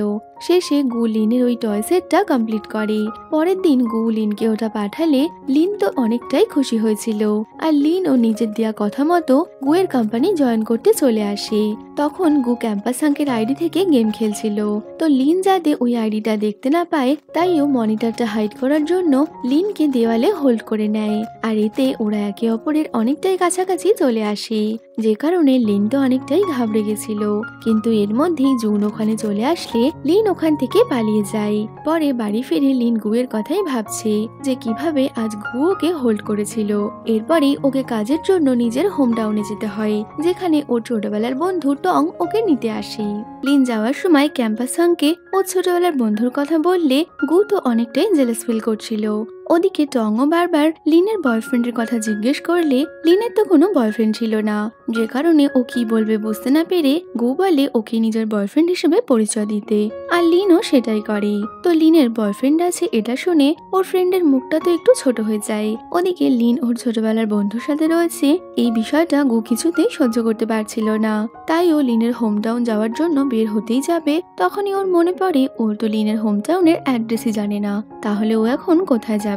শেষে গু লিনের ওই টয় সেটটা কমপ্লিট করে। পরের দিন গু লিনকে ওটা পাঠালে লিন তো অনেকটাই খুশি হয়েছিল, আর লিন ও নিজের দেওয়া কথা মতো গুয়ের কোম্পানি জয়েন করতে চলে আসে। তখন গু ক্যাম্পাস হাঙ্কের আইডি থেকে গেম খেলছিল, তো লিন যাতে ওই আইডিটা দেখতে না পায় তাই ও মনিটরটা হাইড করার জন্য লিনকে দেওয়ালে হোল্ড করে নেয়। আর এতে ওরা একে অপরের অনেকটাই কাছাকাছি চলে আসে, যে কারণে লিন তো অনেকটাই ঘাবড়ে গেছিল। কিন্তু এর মধ্যেই জুন ওখানে চলে আসলে লিন ওখান থেকে পালিয়ে যায়। পরে বাড়ি ফিরে লিন গুয়ের কথাই ভাবছে যে কিভাবে আজ গু ওকে হোল্ড করেছিল। এরপরেই ওকে কাজের জন্য নিজের হোম টাউনে যেতে হয়, যেখানে ওর ছোটবেলার বন্ধু টং ওকে নিতে আসে। লিন যাওয়ার সময় ক্যাম্পাস হাঙ্কে ও ছোটবেলার বন্ধুর কথা বললে গু তো অনেকটাই জেলাস ফিল করছিল। ওদিকে টংও বারবার লিনের বয়ফ্রেন্ডের কথা জিজ্ঞেস করলে লিনের তো কোনো বয়ফ্রেন্ড ছিল না, যে কারণে ও কি বলবে বুঝতে না পেরে গু বলে ওকে নিজের বয়ফ্রেন্ড হিসেবে পরিচয় দিতে, আর লিনও সেটাই করে। তো লিনের বয়ফ্রেন্ড আছে এটা শুনে ওর ফ্রেন্ডের মুখটা তো একটু ছোট হয়ে যায়। ওদিকে লিন ওর ছোটবেলার বন্ধুর সাথে রয়েছে, এই বিষয়টা গু কিছুতেই সহ্য করতে পারছিল না। তাই ও লিনের হোম টাউন যাওয়ার জন্য বের হতেই যাবে, তখনই ওর মনে পড়ে ওর তো লিনের হোম টাউনের অ্যাড্রেসই জানে না, তাহলে ও এখন কোথায় যাবে,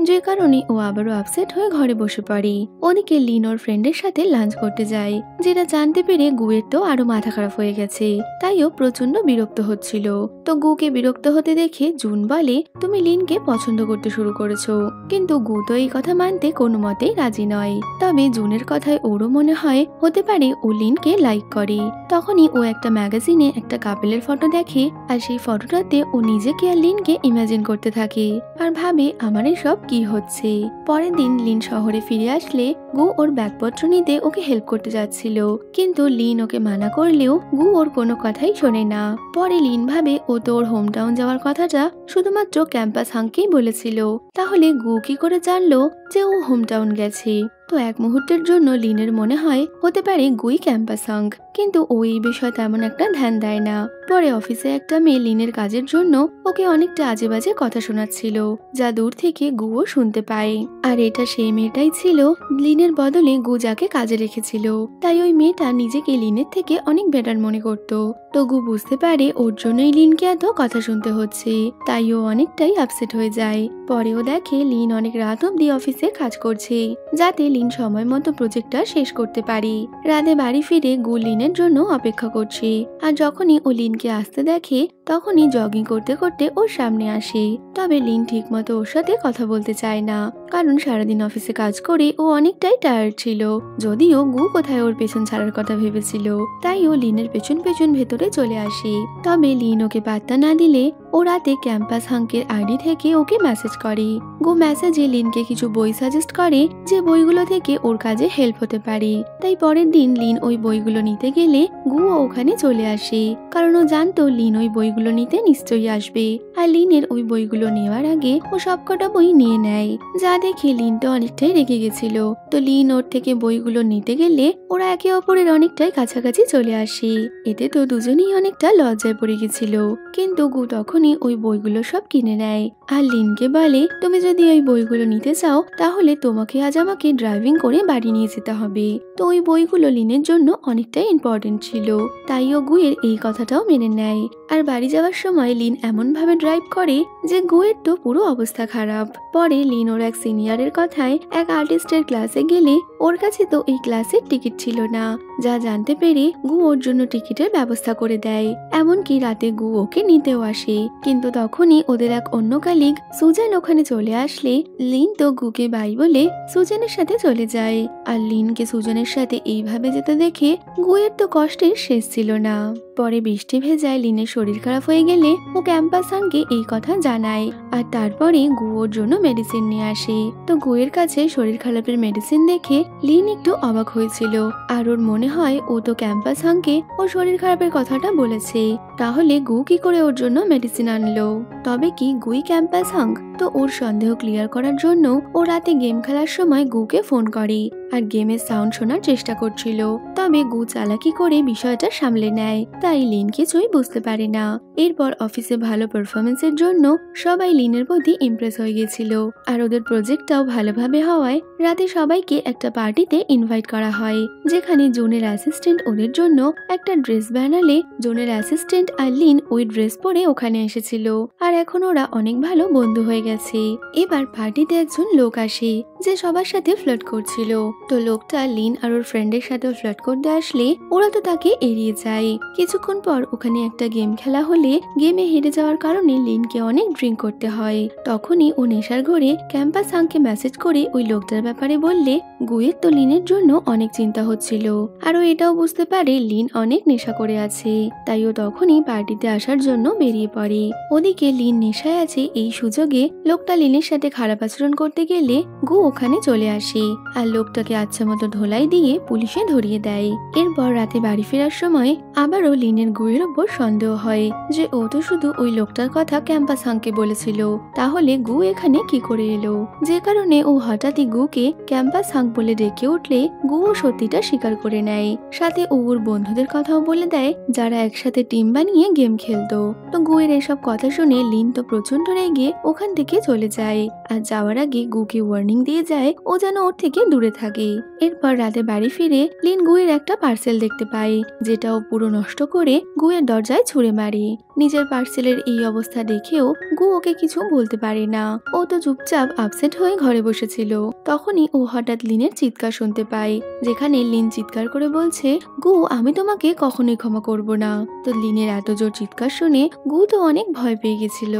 যে কারণে ও আবারও আপসেট হয়ে ঘরে বসে পড়ে। ওদিকে লিন ওর ফ্রেন্ডের সাথে লাঞ্চ করতে যায়, যেটা জানতে পেরে গুয়ের তো আরো মাথা খারাপ হয়ে গেছে, তাই ও প্রচন্ড বিরক্ত হচ্ছিল। তো গুকে বিরক্ত হতে দেখে জুন বলে তুমি লিনকে পছন্দ করতে শুরু করেছো, কিন্তু গু তো এই কথা মানতে কোনো মতেই রাজি নয়। তবে জুনের কথায় ওরও মনে হয় হতে পারে ও লিনকে লাইক করে। তখনই ও একটা ম্যাগাজিনে একটা কাপেলের ফটো দেখে, আর সেই ফটোটাতে ও নিজেকে আর লিনকে ইমাজিন করতে থাকে, আর ভাবে আমার এসব কি হচ্ছে। পরের দিন লিন শহরে ফিরে আসলে গু ওর ব্যাগপত্র নিতে ওকে হেল্প করতে যাচ্ছিল, কিন্তু লিন ওকে মানা করলেও গু ওর কোনো কথাই শোনে না। পরে লিন ভাবে ও তো ওর হোম টাউন যাওয়ার কথাটা শুধুমাত্র ক্যাম্পাস হাঙ্কেই বলেছিল, তাহলে গু কি করে জানলো যে ও হোম টাউন গেছে। তো এক মুহূর্তের জন্য লিনের মনে হয় হতে পারে গুই ক্যাম্পাস হাঙ্ক, কিন্তু ও এই বিষয়ে তেমন একটা ধ্যান দেয় না। পরে অফিসে একটা মেয়ে লিনের কাজের জন্য ওকে অনেকটা আজে বাজে কথা শোনাচ্ছিল, যা দূর থেকে গুও শুনতে পায়। আর এটা সেই মেয়েটাই ছিল লিনের বদলে গু যাকে কাজে রেখেছিল, তাই ওই মেয়েটা নিজেকে লিনের থেকে অনেক বেটার মনে করত। তো গু বুঝতে পারে ওর জন্যই লিনকে এত কথা শুনতে হচ্ছে, তাই ও অনেকটাই আপসেট হয়ে যায়। পরেও দেখে লিন অনেক রাত অব্দি অফিসে কাজ করছে, যাতে লিন সময় মতো প্রজেক্টটা শেষ করতে পারে। রাতে বাড়ি ফিরে গু লিনের জন্য অপেক্ষা করছে, আর যখনই ও লিনকে আসতে দেখে তখনই জগিং করতে করতে ওর সামনে আসে। তবে লিন ঠিক মতো ওর সাথে কথা বলতে চায় না, কারণ সারাদিন অফিসে কাজ করে ও অনেকটাই টায়ার্ড ছিল। যদিও গু কোথায় ওর পেছন ছাড়ার কথা ভেবেছিল, তাই ও লিনের পেছন পেছন ভেতরে চলে আসে। তবে লিন ওকে পাত্তা না দিলে ও রাতে ক্যাম্পাস হাঙ্কের আইডি থেকে ওকে মেসেজ করে। গু মেসেজে লিনকে কিছু বই সাজেস্ট করে, যে বইগুলো থেকে ওর কাজে হেল্প হতে পারে। তাই পরের দিন লিন ওই বইগুলো নিতে গেলে গু ওখানে চলে আসে, কারণ ও জানতো লিন ওই বইগুলো নিতে নিশ্চয়ই আসবে। আর লিনের ওই বইগুলো নেওয়ার আগে ও সবকটা বই নিয়ে নেয়, যা দেখে লিন তো অনেকটাই রেগে গেছিল। তো লিন ওর থেকে বইগুলো নিতে গেলে ওরা একে অপরের অনেকটাই কাছাকাছি চলে আসে। এতে তো দুজনেই অনেকটা লজ্জায় পড়ে গেছিল, কিন্তু গু তখনই ওই বইগুলো সব কিনে নেয়। আর লিনকে বলে তুমি যদি ওই বইগুলো নিতে চাও তাহলে তোমাকে আজ আমাকে ড্রাইভিং করে বাড়ি নিয়ে যেতে হবে। তো ওই বইগুলো লিনের জন্য অনেকটাই ইম্পর্টেন্ট ছিল, তাই ও গুয়ের এই কথাটাও মেনে নেয়। আর বাড়ি যাওয়ার সময় লিন এমন ভাবে ড্রাইভ করে যে গুয়ের তো পুরো অবস্থা খারাপ। পরে লিন ওর এক সিনিয়রের কথায় এক আর্টিস্টের ক্লাসে গেলে ওর কাছে তো এই ক্লাসের টিকিট ছিল না, যা জানতে পেরে গু ওর জন্য টিকিটের ব্যবস্থা করে দেয়। এমনকি রাতে গু ওকে নিতেও আসে, কিন্তু তখনই ওদের এক অন্য কালিগ সুজান ওখানে চলে আসলে লিন তো গুকে বাই বলে সুজানের সাথে চলে যায়। আর লিনকে সুজানের সাথে এইভাবে যেতে দেখে গুয়ের তো কষ্টের শেষ ছিল না। পরে বৃষ্টি ভেজায় লিনের শরীর খারাপ হয়ে গেলে ও ক্যাম্পাস হাংকে এই কথা জানায়, আর তারপরে গু ওর জন্য মেডিসিন নিয়ে আসে। তো গুয়ের কাছে শরীর খারাপের মেডিসিন দেখে লিন একটু অবাক হয়েছিল, আর ওর মনে হয় ও তো ক্যাম্পাস হাংকে ও শরীর খারাপের কথাটা বলেছে, তাহলে গু কি করে ওর জন্য মেডিসিন আনলো? তবে কি গুই ক্যাম্পাস হাং? তো ওর সন্দেহ ক্লিয়ার করার জন্য ও রাতে গেম খেলার সময় গুকে ফোন করে আর গেমের সাউন্ড শোনার চেষ্টা করছিল। তবে গু চালাকি করে বিষয়টা সামলে নেয়, তাই লিন কিছুই বুঝতে পারে না। এরপর অফিসে ভালো পারফরমেন্সের জন্য সবাই লিনের প্রতি ইমপ্রেস হয়ে গেছিল, আর ওদের প্রজেক্টটাও ভালোভাবে হওয়ায় রাতে সবাইকে একটা পার্টিতে ইনভাইট করা হয়, যেখানে জোনের অ্যাসিস্ট্যান্ট ওদের জন্য একটা ড্রেস বানালে জোনের অ্যাসিস্ট্যান্ট আর লিন ওই ড্রেস পরে ওখানে এসেছিল, আর এখন ওরা অনেক ভালো বন্ধু হয়ে গেছে। এবার পার্টিতে একজন লোক আসে যে সবার সাথে ফ্লার্ট করছিল। তো লোকটা লিন আর ওর ফ্রেন্ডের সাথে ফ্লার্ট করতে আসলে ওরা তো তাকে এড়িয়ে যায়। কিছুক্ষণ পর ওখানে একটা গেম খেলা হলে গেমে হেরে যাওয়ার কারণে লিনকে অনেক ড্রিঙ্ক করতে হয়। তখনই ও নেশার ঘরে ক্যাম্পাস হাংকে মেসেজ করে ওই লোকটার ব্যাপারে বললে গুয়ের তো লিনের জন্য অনেক চিন্তা হচ্ছিল, আর ও এটাও বুঝতে পারে লিন অনেক নেশা করে আছে, তাই ও তখনই পার্টিতে আসার জন্য বেরিয়ে পড়ে। ওদিকে লিন নেশায় আছে এই সুযোগে লোকটা লিনের সাথে খারাপ আচরণ করতে গেলে গু ওখানে চলে আসে আর লোকটাকে আচ্ছা মতো ধোলাই দিয়ে পুলিশে ধরিয়ে দেয়। এরপর রাতে বাড়ি ফেরার সময় আবারও লিনের গুয়ের ওপর সন্দেহ হয় যে ও তো শুধু ওই লোকটার কথা ক্যাম্পাস হাংকে বলেছিল, তাহলে গু এখানে কি করে এলো? যে কারণে ও হঠাৎই গুকে ক্যাম্পাস হাং বলে ডেকে উঠলে গুও সত্যিটা স্বীকার করে নেয়, সাথে ও ওর বন্ধুদের কথাও বলে দেয় যারা একসাথে টিম বানিয়ে গেম খেলতো। তো গুয়ের এসব কথা শুনে লিন তো প্রচন্ড রেগে ওখান থেকে চলে যায়, আর যাওয়ার আগে গুকে ওয়ার্নিং দিয়ে যায় ও যেন ওর থেকে দূরে থাকে। এরপর রাতে বাড়ি ফিরে লিন গুয়ের একটা পার্সেল দেখতে পায়, যেটা ও পুরো নষ্ট করে গুয়ের দরজায় ছুঁড়ে মারে। নিজের পার্সেলের এই অবস্থা দেখেও গু ওকে কিছু বলতে পারে না, ও তো চুপচাপ আপসেট হয়ে ঘরে বসেছিল। তখনই ও হঠাৎ লিনের চিৎকার শুনতে পায়, যেখানে লিন চিৎকার করে বলছে গু আমি তোমাকে কখনোই ক্ষমা করব না। তো লিনের এত জোর চিৎকার শুনে গু তো অনেক ভয় পেয়ে গেছিল।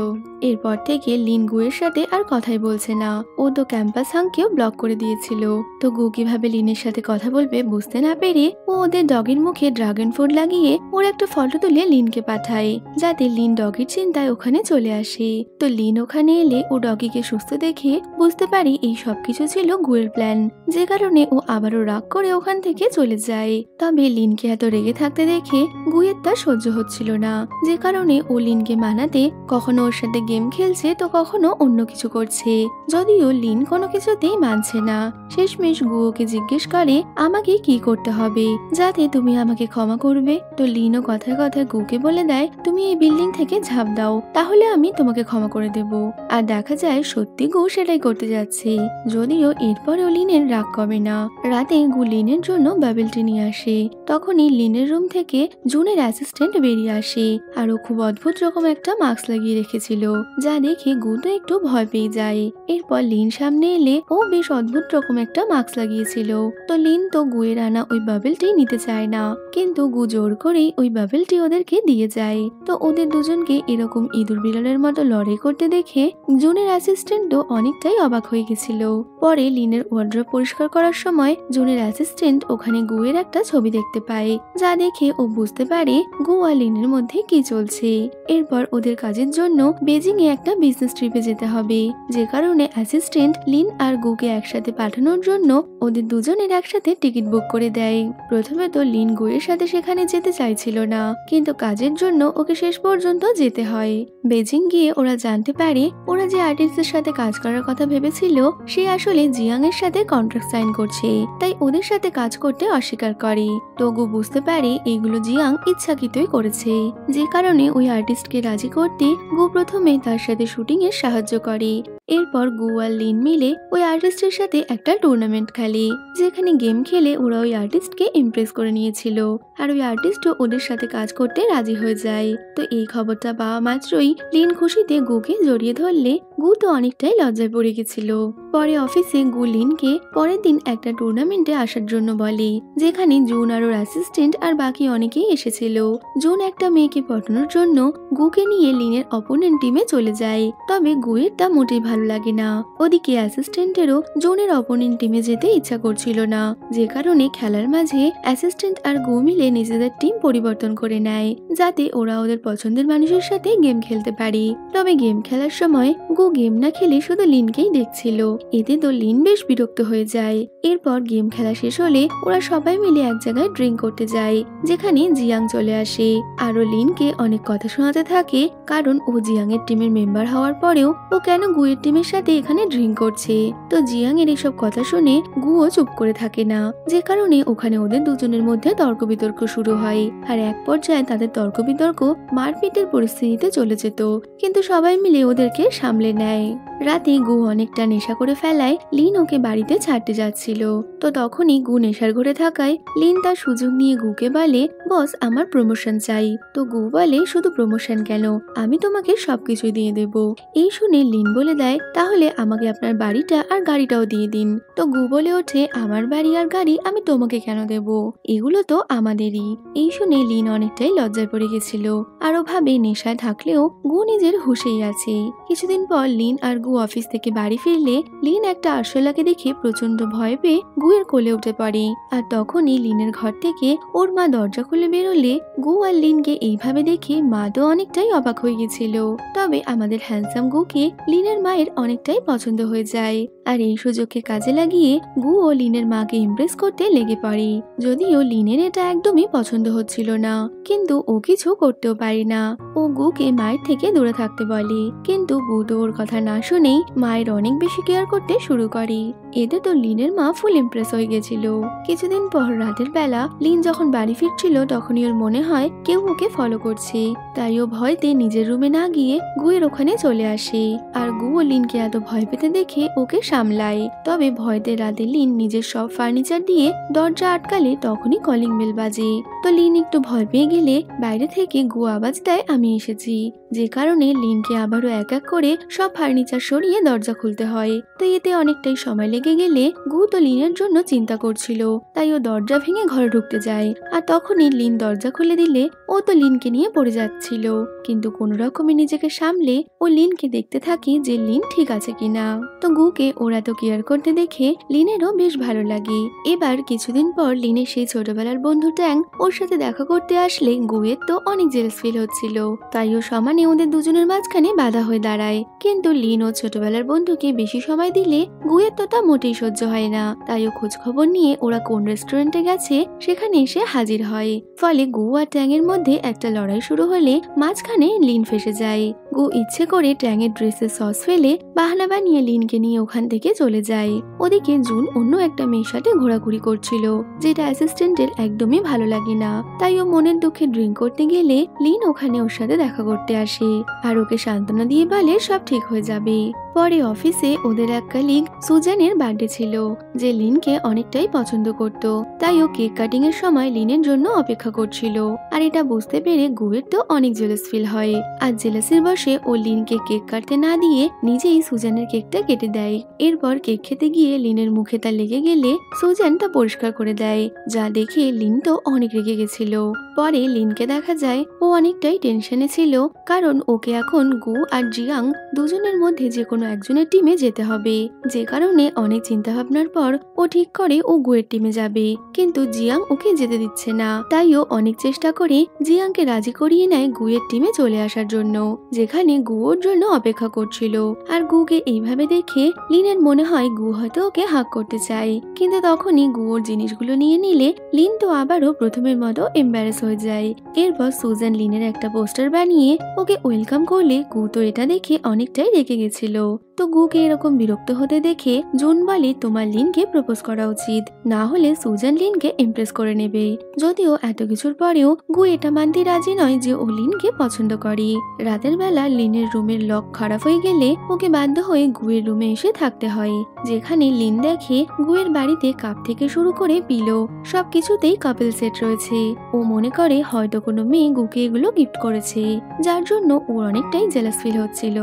এরপর থেকে লিন গুয়ের সাথে আর কথাই বলছে না, ও তো ক্যাম্পাস হাংকেও ব্লক করে দিয়েছিল। তো গু কিভাবে লিনের সাথে কথা বলবে বুঝতে না পেরে ও ওদের ডগের মুখে ড্রাগন ফুড লাগিয়ে ওর একটা ফটো তুলে লিনকে পাঠায়, যাতে লিন ডগির চিন্তায় ওখানে চলে আসে। তো লিন ওখানে এলে ও ডগিকে সুস্থ দেখে বুঝতে পারি এই সবকিছু ছিল গুয়ের প্ল্যান, যে কারণে ও আবারও রাগ করে ওখান থেকে চলে যায়। তবে লিনকে এত রেগে থাকতে দেখে গুয়ের তা সহ্য হচ্ছিল না, যে কারণে ও লিনকে মানাতে কখনো ওর সাথে গেম খেলছে তো কখনো অন্য কিছু করছে, যদিও লিন কোনো কিছুতেই মানছে না। শেষমেশ গুয়োকে জিজ্ঞেস করে আমাকে কি করতে হবে যাতে তুমি আমাকে ক্ষমা করবে। তো লিনও কথায় কথায় গুকে বলে দেয় তুমি এই বিল্ডিং থেকে ঝাঁপ দাও, তাহলে আমি তোমাকে ক্ষমা করে দেব। আর দেখা যায় সত্যি গু সেটাই করতে যাচ্ছে, যদিও এরপরেও লিনের রাগ কমে না। রাতে গু লিনের জন্য বাবেল টি নিয়ে আসে, তখনই লিনের রুম থেকে জুনের অ্যাসিস্ট্যান্ট বেরিয়ে আসে, আর ও খুব অদ্ভুত রকম একটা মাস্ক লাগিয়ে রেখেছিল, যা দেখে গু তো একটু ভয় পেয়ে যায়। এরপর লিন সামনে এলে ও বেশ অদ্ভুত রকম একটা মাস্ক লাগিয়েছিল। তো লিন তো গুয়ের আনা ওই বাবেলটি নিতে চায় না, কিন্তু গু জোর করেই ওই বাবেলটি ওদেরকে দিয়ে যায়। তো ওদের দুজনকে এরকম ইঁদুর বিড়ালের মতো লড়াই করতে দেখে জুনের অ্যাসিস্ট্যান্টও অনেকটাই অবাক হয়ে গেছিল। পরে লিনের ওয়ার্ড্রপ পরিষ্কার করার সময় জুনের অ্যাসিস্ট্যান্ট ওখানে গুয়ের একটা ছবি দেখতে পায়, যা দেখে ও বুঝতে পারে গু আর লিনের মধ্যে কি চলছে। এরপর ওদের কাজের জন্য বেজিং এ একটা বিজনেস ট্রিপে যেতে হবে, যে কারণে অ্যাসিস্ট্যান্ট লিন আর গুকে একসাথে পাঠানোর জন্য ওদের দুজনের একসাথে টিকিট বুক করে দেয়। প্রথমে তো লিন গুয়ের সাথে সেখানে যেতে চাইছিল না, কিন্তু কাজের জন্য ওকে শেষ পর্যন্ত যেতে হয়। বেজিং গিয়ে ওরা জানতে পারে ওরা যে আর্টিস্টের সাথে কাজ করার কথা ভেবেছিল সে আসলে জিয়াং এর সাথে কন্ট্রাক্ট সাইন করছে, তাই ওদের সাথে কাজ করতে অস্বীকার করে। তো গু বুঝতে পারে এগুলো জিয়াং ইচ্ছাকৃতই করেছে, যে কারণে ওই আর্টিস্টকে রাজি করতে গু প্রথমে তার সাথে শুটিং এর সাহায্য করে। এরপর গু আর লিন মিলে ওই আর্টিস্টের সাথে একটা টুর্নামেন্ট খেলে, যেখানে গেম খেলে ওরা ওই আর্টিস্টকে ইমপ্রেস করে নিয়েছিল, আর ওই আর্টিস্টও ওদের সাথে কাজ করতে রাজি হয়ে যায়। তো এই খবরটা পাওয়া মাত্রই লিন খুশিতে গুকে জড়িয়ে ধরলে গু তো অনেকটাই লজ্জায় পড়ে গেছিল। পরে অফিসে গু লিনকে পরের দিন একটা টুর্নামেন্টে আসার জন্য বলে, যেখানে জুন আর ওর অ্যাসিস্ট্যান্ট আর বাকি অনেকেই এসেছিল। জুন একটা মেয়েকে পটানোর জন্য গুকে নিয়ে লিনের অপোনেন্ট টিমে চলে যায়, তবে গুয়ের তা মোটেই ভালো লাগে না। ওদিকে অ্যাসিস্ট্যান্টেরও জুনের অপোনেন্ট টিমে যেতে ইচ্ছা করছিল না, যে কারণে খেলার মাঝে অ্যাসিস্ট্যান্ট আর গু মিলে নিজেদের টিম পরিবর্তন করে নেয়, যাতে ওরা ওদের পছন্দের মানুষের সাথে গেম খেলতে পারে। তবে গেম খেলার সময় গু গেম না খেলে শুধু লিনকেই দেখছিল, এতে তো লিন বেশ বিরক্ত হয়ে যায়। এরপর গেম খেলা শেষ হলে ওরা সবাই মিলে এক জায়গায় ড্রিঙ্ক করতে যায়, যেখানে জিয়াং চলে আসে। আরো লিনকে অনেক কথা শোনাতে থাকে, কারণ ও জিয়াং এর টিমের মেম্বার হওয়ার পরেও ও কেন গুয়ের টিমের সাথে এখানে ড্রিঙ্ক করছে। তো জিয়াং এর এসব কথা শুনে গুও চুপ করে থাকে না, যে কারণে ওখানে ওদের দুজনের মধ্যে তর্ক বিতর্ক শুরু হয়। আর এক পর্যায়ে তাদের তর্ক বিতর্ক মারপিটের পরিস্থিতিতে চলে যেত, কিন্তু সবাই মিলে ওদেরকে সামলে নেয়। রাতে গু অনেকটা নেশা করে ফেলায় লিন ওকে বাড়িতে ছাড়তে যাচ্ছিল। তো তখনই গু নেশার ঘরে থাকায় লিন তার সুযোগ নিয়ে গুকে বলে, বস আমার প্রমোশন চাই। তো গু বলে, শুধু প্রমোশন কেন, আমি তোমাকে সবকিছু দিয়ে দেব। এই শুনে লিন বলে দেয়, তাহলে আমাকে আপনার বাড়িটা আর গাড়িটাও দিয়ে দিন। তো গু বলে ওঠে, আমার বাড়ি আর গাড়ি আমি তোমাকে কেন দেব, এগুলো তো আমাদেরই। এই শুনে লিন অনেকটাই লজ্জায় পড়ে গেছিল, আরো ভাবে নেশায় থাকলেও গু নিজের হুঁশেই আছে। কিছুদিন পর লিন আর গু অফিস থেকে বাড়ি ফিরলে লিন একটা আরশোলাকে দেখে প্রচন্ড ভয় পেয়ে গুয়ের কোলে উঠে পড়ে। আর তখনই লিনের ঘর থেকে ওর মা দরজা খুলে বেরোলে গু আর লিনকে এইভাবে দেখে মা তো অনেকটাই অবাক হয়ে গেছিল। তবে আমাদের হ্যান্ডসাম গুকে লিনের মায়ের অনেকটাই পছন্দ হয়ে যায়, আর এই সুযোগকে কাজে লাগিয়ে গু ও লিনের মাকে ইমপ্রেস করতে লেগে পড়ে। যদিও লিনের এটা একদমই পছন্দ হচ্ছিল না, কিন্তু ও কিছু করতেও পারে না। ও গুকে মায়ের থেকে দূরে থাকতে বলে, কিন্তু গু তো ওর কথা না শুনেই মায়ের অনেক বেশি কেয়ার করতে শুরু করে। এতে তো লিনের মা ফুল ইমপ্রেস হয়ে গেছিল। কিছুদিন পর রাতের বেলা লিন যখন বাড়ি ফিরছিল, তখনই ওর মনে হয় কেউ ওকে ফলো করছে, তাই ও ভয়তে নিজের রুমে না গিয়ে গুয়ের ওখানে চলে আসে। আর গু ও লিনকে এত ভয় পেতে দেখে ওকে সামলায়। তবে ভয়তে রাতে লিন নিজের সব ফার্নিচার দিয়ে দরজা আটকালে তখনই কলিং বেল বাজে। তো লিন একটু ভয় পেয়ে গেলে বাইরে থেকে গু আওয়াজ দেয়, আমি এসেছি, যে কারণে লিনকে আবারও এক এক করে সব ফার্নিচার সরিয়ে দরজা খুলতে হয়। তো এতে অনেকটাই সময় লেগে গেলে গু তো লিনের জন্য চিন্তা করছিল, তাই ও দরজা ভেঙে ঘরে ঢুকতে যায়। আর তখনই লিন দরজা খুলে দিলে ও তো লিনকে নিয়ে পড়ে যাচ্ছিল, কিন্তু কোনো রকমে নিজেকে সামলে ও লিনকে দেখতে থাকে যে লিন ঠিক আছে কিনা। তো গুকে ওরা তো কেয়ার করতে দেখে লিনেরও বেশ ভালো লাগে। এবার কিছুদিন পর লিনের সেই ছোটবেলার বন্ধু ট্যাং ওর সাথে দেখা করতে আসলে গুয়ের তো অনেক জেলাস ফিল হচ্ছিল, তাই ও সমানে ওদের দুজনের মাঝখানে বাধা হয়ে দাঁড়ায়। কিন্তু লিন ও ছোটবেলার বন্ধুকে বেশি সময় দিলে গুয়ের তো তা মোটেই সহ্য হয় না, তাই ও খোঁজ খবর নিয়ে ওরা কোন রেস্টুরেন্টে গেছে সেখানে এসে হাজির হয়। ফলে গু আর ট্যাং এর মধ্যে একটা লড়াই শুরু হলে মাঝখানে লিন ফেসে যায়। গু ইচ্ছে করে ট্যাং এর ড্রেসে সস ফেলে বাহানা বানিয়ে লিনকে নিয়ে ওখান থেকে চলে যায়। ওদিকে জুন অন্য একটা মেয়ের সাথে ঘোরাঘুরি করছিল, যেটা অ্যাসিস্ট্যান্টের একদমই ভালো লাগে না, তাই ও মনের দুঃখে ড্রিঙ্ক করতে গেলে লিন ওখানে ওর সাথে দেখা করতে আসে, আর ওকে সান্ত্বনা দিয়ে বলে সব ঠিক হয়ে যাবে। পরে অফিসে ওদের এক কলিগ সুজানের বার্থডে ছিল, যে লিনকে অনেকটাই পছন্দ করত, তাই ও কেক কাটিং এর সময় লিনের জন্য অপেক্ষা করছিল। আর এটা বুঝতে পেরে গুয়ের তো অনেক জেলাস ফিল হয়, আর জেলাসির বসে ও লিনকে কেক কাটতে না দিয়ে নিজেই সুজানের কেকটা কেটে দেয়। এরপর কেক খেতে গিয়ে লিনের মুখে তা লেগে গেলে সুজান তা পরিষ্কার করে দেয়, যা দেখে লিন তো অনেক রেগে গেছিল। পরে লিনকে দেখা যায় ও অনেকটাই টেনশনে ছিল, কারণ ওকে এখন গু আর জিয়াং দুজনের মধ্যে যে কোনো একজনের টিমে যেতে হবে, যে কারণে অনেক চিন্তা ভাবনার পর ও ঠিক করে ও গুয়ের টিমে যাবে। কিন্তু জিয়াং ওকে যেতে দিচ্ছে না, তাই ও অনেক চেষ্টা করে জিয়াংকে রাজি করিয়ে নেয় গুয়ের টিমে চলে আসার জন্য, যেখানে গু ওর জন্য অপেক্ষা করছিল। আর গুকে এইভাবে দেখে লিনের মনে হয় গু হয়তো ওকে হাক করতে চায়, কিন্তু তখনই গু ওর জিনিসগুলো নিয়ে নিলে লিন তো আবারও প্রথমের মতো এম্বারেস হয়ে যায়। এরপর সুজান লিনের একটা পোস্টার বানিয়ে ওকে ওয়েলকাম করলে গু তো এটা দেখে অনেকটাই রেগে গেছিল। তো গুকে এরকম বিরক্ত হতে দেখে জুন বলে তোমার লিনকে প্রপোজ করা উচিত, না হলে সুজান লিনকে ইমপ্রেস করে নেবে। যদিও এত কিছুর পরেও গু এটা মানতে রাজি নয় যে ও লিনকে পছন্দ করে। রাতের বেলা লিনের রুমের লক খারাপ হয়ে গেলে ওকে বাধ্য হয়ে গুয়ের রুমে এসে থাকতে হয়, যেখানে লিন দেখে গুয়ের বাড়িতে কাপ থেকে শুরু করে পিলো সবকিছুতেই কাপল সেট রয়েছে। ও মনে করে হয়তো কোনো মেয়ে গুকে এগুলো গিফট করেছে, যার জন্য ওর অনেকটাই জেলাস ফিল হচ্ছিল।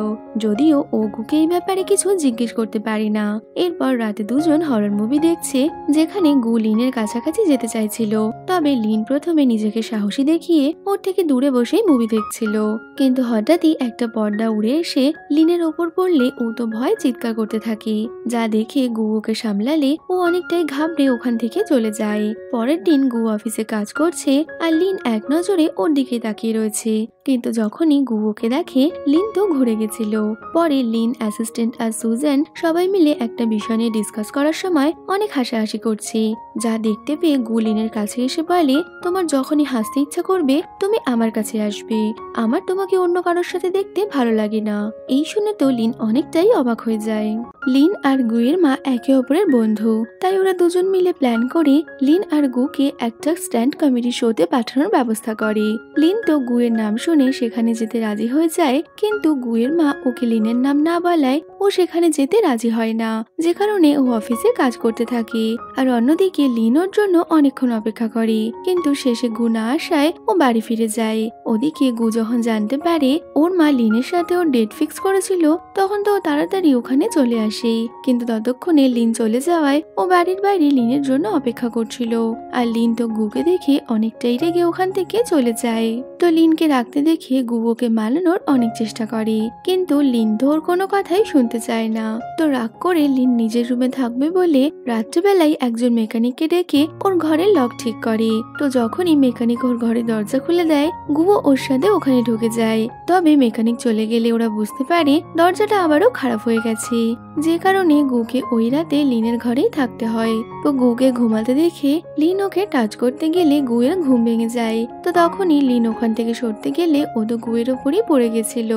যদিও ও গুকে এই ব্যাপারে কিছু জিজ্ঞেস করতে পারে না। এরপর রাতে দুজন হরর মুভি দেখছে, যেখানে গু লিনের কাছাকাছি যেতে চাইছিল, তবে লিন প্রথমে নিজেকে সাহসী দেখিয়ে ওর থেকে দূরে বসেই মুভি দেখছিল। কিন্তু হঠাৎই একটা পর্দা উড়ে এসে লিনের ওপর পড়লে ও তো ভয় চিৎকার করতে থাকে, যা দেখে গু ওকে সামলালে ও অনেকটাই ঘাবড়ে ওখান থেকে চলে যায়। পরের দিন গু অফিসে কাজ করছে আর লিন এক নজরে ওর দিকে তাকিয়ে রয়েছে, কিন্তু যখনই গু ওকে দেখে লিন তো ঘুরে গেছিল। পরে লিন, অ্যাসিস্ট্যান্ট আর সুজান সবাই মিলে একটা বিষয় নিয়ে ডিসকাস করার সময় অনেক হাসাহাসি করছে, যা দেখতে পেয়ে গু লিনের কাছে এসে বলে তোমার যখনই হাসতে ইচ্ছা করবে তুমি আমার কাছে আসবে, আমার তোমাকে অন্য কারোর সাথে দেখতে ভালো লাগে না। এই শুনে তো লিন অনেকটাই অবাক হয়ে যায়। লিন আর গুয়ের মা একে অপরের বন্ধু, তাই ওরা দুজন মিলে প্ল্যান করে লিন আর গুকে একটা স্ট্যান্ড কমেডি শোতে পাঠানোর ব্যবস্থা করে। লিন তো গুয়ের নাম শুনে সেখানে যেতে রাজি হয়ে যায়, কিন্তু গুয়ের মা ওকে লিনের নাম না বলায় ও সেখানে যেতে রাজি হয় না, যে কারণে ও অফিসে কাজ করতে থাকে। আর অন্যদিকে লিন ওর জন্য অনেকক্ষণ অপেক্ষা করে, কিন্তু শেষে গু না আসায় ও বাড়ি ফিরে যায়। ওদিকে গু যখন জানতে পারে ওর মা লিনের সাথে ওর ডেট ফিক্স করেছিল, তখন তো ও তাড়াতাড়ি ওখানে চলে আসে, কিন্তু ততক্ষণে লিন চলে যাওয়ায় ও বাড়ির বাইরে লিনের জন্য অপেক্ষা করছিল। আর লিন তো গুকে দেখে অনেকটাই রেগে ওখান থেকে চলে যায়। তো লিনকে রাখতে দেখে গু ওকে মানানোর অনেক চেষ্টা করে, কিন্তু লিন তো ওর কোনো কথাই শুনতে চায় না। তো রাগ করে লিন নিজের রুমে থাকবে বলে রাত্রিবেলায় একজন মেকানিককে ডেকে ওর ঘরের লক ঠিক করে। তো যখনই মেকানিক ওর ঘরে দরজা খুলে দেয়, গুও ওর সাথে ওখানে ঢুকে যায়। তবে মেকানিক চলে গেলে ওরা বুঝতে পারে দরজাটা আবারও খারাপ হয়ে গেছে, যে কারণে গুকে ওই রাতে লিনের ঘরেই থাকতে হয়। তো গুকে ঘুমাতে দেখে লিন ওকে টাচ করতে গেলে গুয়ের ঘুম ভেঙে যায়। তো তখনই লিন ওখান থেকে সরতে গেলে ও তো গুয়ের ওপরই পড়ে গেছিল।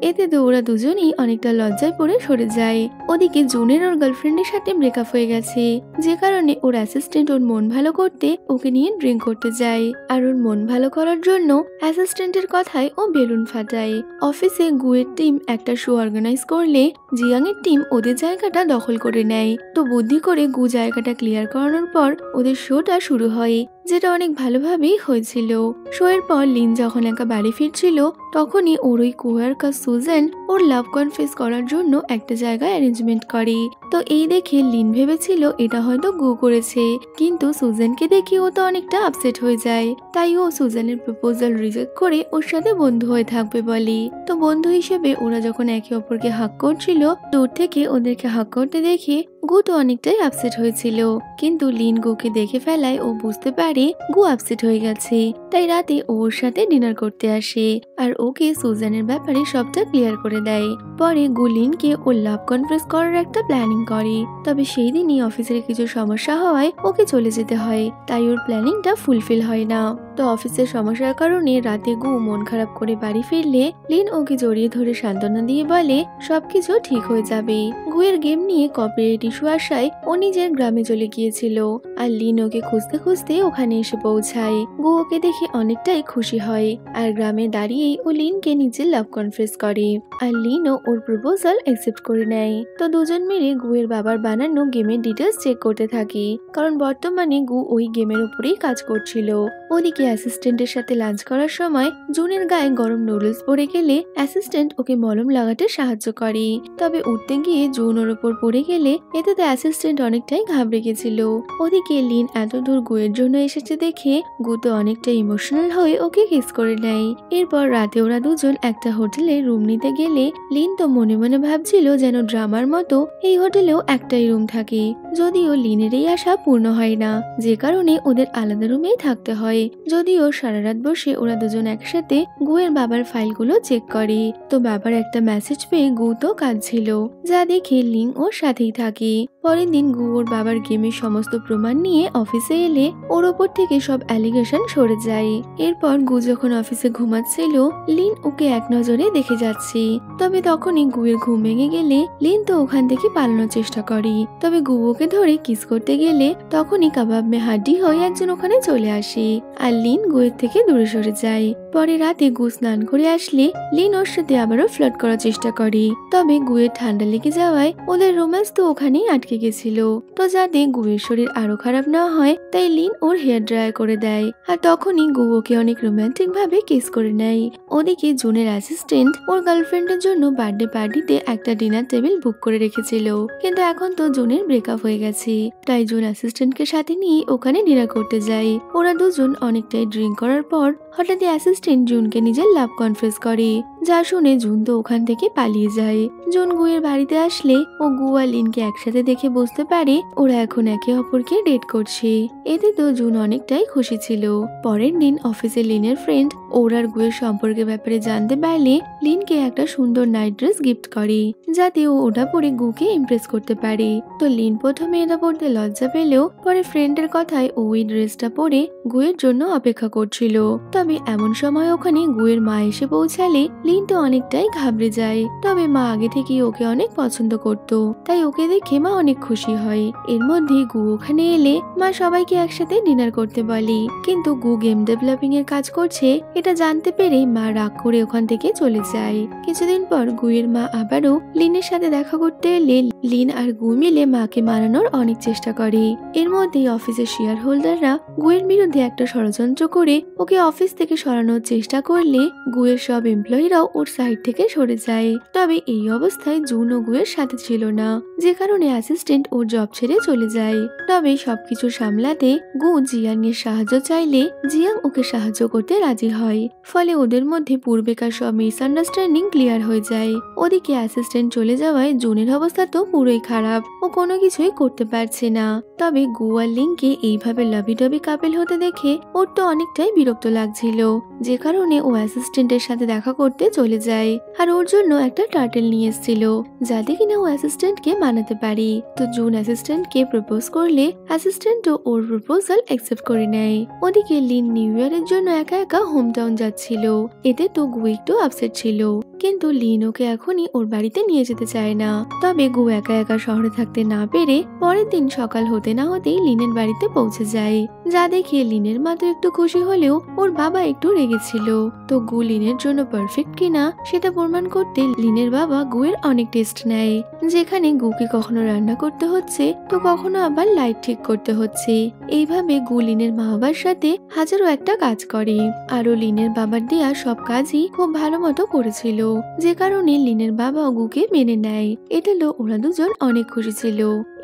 এতে তো ওরা দুজনই অনেকটা লজ্জায় পড়ে সরে যায়। ওদিকে জুনের ওর গার্লফ্রেন্ডের সাথে ব্রেকআপ হয়ে গেছে, যে কারণে ওর অ্যাসিস্ট্যান্ট ওর মন ভালো করতে ওকে নিয়ে ড্রিঙ্ক করতে যায়। আর ওর মন ভালো করার জন্য অ্যাসিস্ট্যান্টের কথায় ও বেলুন ফাটায়। অফিসে গুয়ের টিম একটা শো অর্গানাইজ করলে জিয়াং এর টিম ওদের জায়গাটা দখল করে নেয়। তো বুদ্ধি করে গু জায়গাটা ক্লিয়ার করানোর পর ওদের শোটা শুরু হয়, যেটা অনেক ভালোভাবেই হয়েছিল। শো এর পর লিন যখন একা বাড়ি ফিরছিল, তখনই ওর ওই কোয়ার্কার সুজান ওর লাভ কনফেস করার জন্য একটা জায়গায় অ্যারেঞ্জমেন্ট করে। তো এই দেখে লিন ভেবেছিল এটা হয়তো গু করেছে, কিন্তু সুজানকে দেখে ও তো অনেকটা আপসেট হয়ে যায়। তাই ও সুজানের প্রপোজাল রিজেক্ট করে ওর সাথে বন্ধু হয়ে থাকবে বলে। তো বন্ধু হিসেবে ওরা যখন একে অপরকে হাগ করছিল, দূর থেকে ওদেরকে হাগ করতে দেখে গু তো অনেকটাই আপসেট হয়েছিল, কিন্তু লিন গুকে দেখে ফেলায় ও বুঝতে পারে গু আপসেট হয়ে গেছে। তাই রাতে ওর সাথে ডিনার করতে আসে আর ওকে সুজানের ব্যাপারে সবটা ক্লিয়ার করে দেয়। পরে গু লিনকে ওর লাভ কনফেস করার একটা প্ল্যানিং করে, তবে সেই দিনই অফিসের কিছু সমস্যা হওয়ায় ওকে চলে যেতে হয়, তাই ওর প্ল্যানিংটা ফুলফিল হয় না। তো অফিসের সমস্যার কারণে রাতে গু মন খারাপ করে বাড়ি ফিরলে লিন ওকে জড়িয়ে ধরে সান্ত্বনা দিয়ে বলে সবকিছু ঠিক হয়ে যাবে। গুয়ের গেম নিয়ে কপিরাইট ইস্যু আসায় ও নিজের গ্রামে চলে গিয়েছিল, আর লিন ওকে খুঁজতে খুঁজতে ওখানে এসে পৌঁছায়। গু ওকে দেখে অনেকটাই খুশি হয়, আর গ্রামে দাঁড়িয়েই ও লিনকে নিজের লাভ কনফেস করে, আর লিনও ওর প্রপোজাল অ্যাকসেপ্ট করে নেয়। তো দুজন মিলে গুয়ের বাবার বানানো গেমের ডিটেলস চেক করতে থাকে, কারণ বর্তমানে গু ওই গেমের উপরেই কাজ করছিল। ওদিকে অ্যাসিস্ট্যান্টের সাথে লাঞ্চ করার সময় জুনের গায়ে গরম নুডলস পড়ে গেলে অ্যাসিস্ট্যান্ট ওকে মলম লাগাতে সাহায্য করে, তবে উঠতে গিয়ে জুন ওর উপর পড়ে গেলে এতে তো অ্যাসিস্ট্যান্ট অনেকটাই ঘাবড়ে গেছিল। ওদিকে লিন এত দূর গুয়ের জন্য এসেছে দেখে গু তো অনেকটা ইমোশনাল হয়ে ওকে কিস করে নেয়। এরপর রাতে ওরা দুজন একটা হোটেলে রুম নিতে গেলে লিন তো মনে মনে ভাবছিল যেন ড্রামার মতো এই হোটেলেও একটাই রুম থাকে, যদিও লিনের এই আশা পূর্ণ হয় না, যে কারণে ওদের আলাদা রুমেই থাকতে হয়। যদিও সারা রাত বসে ওরা দুজন একসাথে গুয়ের বাবার ফাইলগুলো চেক করে। তো বাবার একটা মেসেজ পেয়ে গু তো কাঁদছিল, যা দেখে লিন ওর সাথেই থাকে। পরের দিন গু ওর বাবার গেমের সমস্ত প্রমাণ নিয়ে অফিসে এলে ওর ওপর থেকে সব অ্যালিগেশন সরে যায়। এরপর গু যখন অফিসে ঘুমাচ্ছিল, লিন ওকে এক নজরে দেখে যাচ্ছে। তবে তখনই গুয়ের ঘুম ভেঙে গেলে লিন তো ওখান থেকে পালানোর চেষ্টা করে। তবে গু ওকে ধরে কিস করতে গেলে তখনই কাবাব মে হাড্ডি হয়ে একজন ওখানে চলে আসে আর লিন গুয়ের থেকে দূরে সরে যায়। পরে রাতে গু স্নান করে আসলে লিন ওর সাথে আবারও ফ্লার্ট করার চেষ্টা করে। তবে গুয়ের ঠান্ডা লেগে যাওয়ায় ওদের রোম্যান্স তো ওখানেই আটকে গেছিল। তো যাতে গুয়ের শরীর আরো খারাপ না হয় তাই লিন ওর হেয়ার ড্রাই করে দেয় আর তখনই গু ওকে অনেক রোমান্টিক ভাবে কিস করে নেয়। ওদিকে জুনের অ্যাসিস্ট্যান্ট ওর গার্লফ্রেন্ডের জন্য বার্থডে পার্টিতে একটা ডিনার টেবিল বুক করে রেখেছিল, কিন্তু এখন তো জুনের ব্রেকআপ হয়ে গেছে। তাই জুন অ্যাসিস্ট্যান্টকে সাথে নিয়ে ওখানে ডিনার করতে যায়। ওরা দুজন অনেকটাই ড্রিঙ্ক করার পর হঠাৎ অ্যাসিস্ট্যান্ট জুনকে নিজের লাভ কনফেস করে, যা শুনে জুন তো ওখান থেকে পালিয়ে যায়। জুন গুয়ের বাড়িতে আসলে ও গু আর লিনকে একসাথে দেখে বুঝতে পারে ওরা এখন একে অপরকে ডেট করছে। এতে তো জুন অনেকটাই খুশি ছিল। পরের দিন অফিসে লিনের ফ্রেন্ড ওর আর গুয়ের সম্পর্কের ব্যাপারে জানতে পারলে লিনকে একটা সুন্দর নাইট ড্রেস গিফট করে, যাতে ও ওটা পরে গুকে ইমপ্রেস করতে পারে। তো লিন প্রথমে এটা পড়তে লজ্জা পেলেও পরে ফ্রেন্ডের কথায় ওই ড্রেসটা পরে গুয়ের জন্য অপেক্ষা করছিল। তবে এমন সময় ওখানে গুয়ের মা এসে পৌঁছালে লিন তো অনেকটাই ঘাবড়ে যায়। তবে মা আগে থেকে ওকে অনেক পছন্দ করত, তাই ওকে দেখে মা অনেক খুশি হয়। এর মধ্যে গু ওখানে এলে মা সবাইকে একসাথে ডিনার করতে বলে, কিন্তু গু গেম ডেভেলপিং এর কাজ করছে এটা জানতে পেরে মা রাগ করে ওখান থেকে চলে যায়। কিছুদিন পর গুয়ের মা আবারও লিনের সাথে দেখা করতে এলে লিন আর গু মিলে মাকে মারানোর অনেক চেষ্টা করে। এর মধ্যে অফিসের শেয়ার হোল্ডাররা গুয়ের বিরুদ্ধে একটা ষড়যন্ত্র করে ওকে অফিস থেকে সরানোর চেষ্টা করলে গুয়ের সব এমপ্লয়িরাও ওর সাইড থেকে সরে যায়। তবে এই অবস্থায় জুন ও গুয়ের সাথে ছিল না, যে কারণে অ্যাসিস্ট্যান্ট ওর জব ছেড়ে চলে যায়। তবে সবকিছু সামলাতে গু জিয়াং এর সাহায্য চাইলে জিয়াং ওকে সাহায্য করতে রাজি হয়। ফলে ওদের মধ্যে পূর্বেকার সব মিসআন্ডারস্ট্যান্ডিং ক্লিয়ার হয়ে যায়। ওদিকে অ্যাসিস্ট্যান্ট চলে যাওয়ায় জুনের অবস্থা তো পুরোই খারাপ, ও কোনো কিছুই করতে পারছে না। তবে গু আর লিংকে এইভাবে লাভি ডবি কাপেল হতে দেখে ওর তো অনেকটাই বিরক্ত লাগছিল, যে কারণে ও অ্যাসিস্ট্যান্টের সাথে দেখা করতে চলে যায় আর ওর জন্য একটা টার্টেল নিয়ে এসেছিল, যাতে কিনা ও অ্যাসিস্ট্যান্টকে মানাতে পারে। তো জুন অ্যাসিস্ট্যান্টকে প্রপোজ করলে অ্যাসিস্ট্যান্টও ওর প্রপোজাল অ্যাকসেপ্ট করে নেয়। ওদিকে লিন নিউ ইয়ারের জন্য একা একা হোম টাউন যাচ্ছিল, এতে তো গু একটু আপসেট ছিল, কিন্তু লিন ওকে এখনই ওর বাড়িতে নিয়ে যেতে চায় না। তবে গু একা একা শহরে থাকতে না পেরে পরের দিন সকাল হতে না হতেই লিনের বাড়িতে পৌঁছে যায়, যা দেখে লিনের মা তো একটু খুশি হলেও ওর বাবা একটু রেগেছিল। তো গু লিনের জন্য পারফেক্ট কিনা সেটা প্রমাণ করতে লিনের বাবা গুয়ের অনেক টেস্ট নেয়, যেখানে গুকে কখনো রান্না করতে হচ্ছে তো কখনো আবার লাইট ঠিক করতে হচ্ছে। এইভাবে গু লিনের মা বাবার সাথে হাজারো একটা কাজ করে, আরো লিনের বাবার দেয়া সব কাজই খুব ভালো মতো করেছিল, যে কারণে লিনের বাবা গুকে মেনে নেয়। এটা লো ওরা দুজন অনেক খুশি ছিল।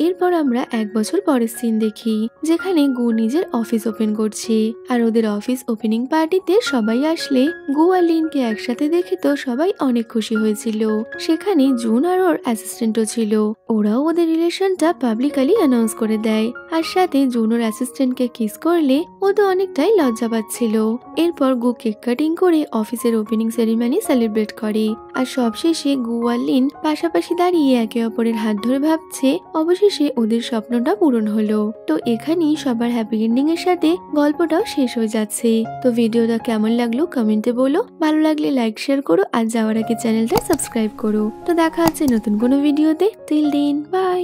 এরপর আমরা 1 বছর পরের সিন দেখি, যেখানে গু নিজের অফিস ওপেন করছে আর ওদের অফিস ওপেনিং পার্টিতে সবাই আসলে গু আর লিনকে একসাথে দেখে তো সবাই অনেক খুশি হয়েছিল। সেখানে জুন আর ওর অ্যাসিস্ট্যান্টও ছিল, ওরাও ওদের রিলেশনটা পাবলিকালি অ্যানাউন্স করে দেয় আর সাথে জুন ওর অ্যাসিস্ট্যান্টকে কিস করলে ও তো অনেকটাই লজ্জা পাচ্ছিল। এরপর গু কেক কাটিং করে অফিসের ওপেনিং সেরিমনি সেলিব্রেট করে আর সবশেষে গু আর লিন পাশাপাশি দাঁড়িয়ে একে অপরের হাত ধরে ভাবছে অবশেষে ওদের স্বপ্নটা পূরণ হলো। তো এখানেই সবার হ্যাপি এন্ডিং এর সাথে গল্পটাও শেষ হয়ে যাচ্ছে। তো ভিডিওটা কেমন লাগলো কমেন্টে বলো, ভালো লাগলে লাইক শেয়ার করো আর যাওয়ার আগে চ্যানেলটা সাবস্ক্রাইব করো। তো দেখা হচ্ছে নতুন কোনো ভিডিওতে। Till then by.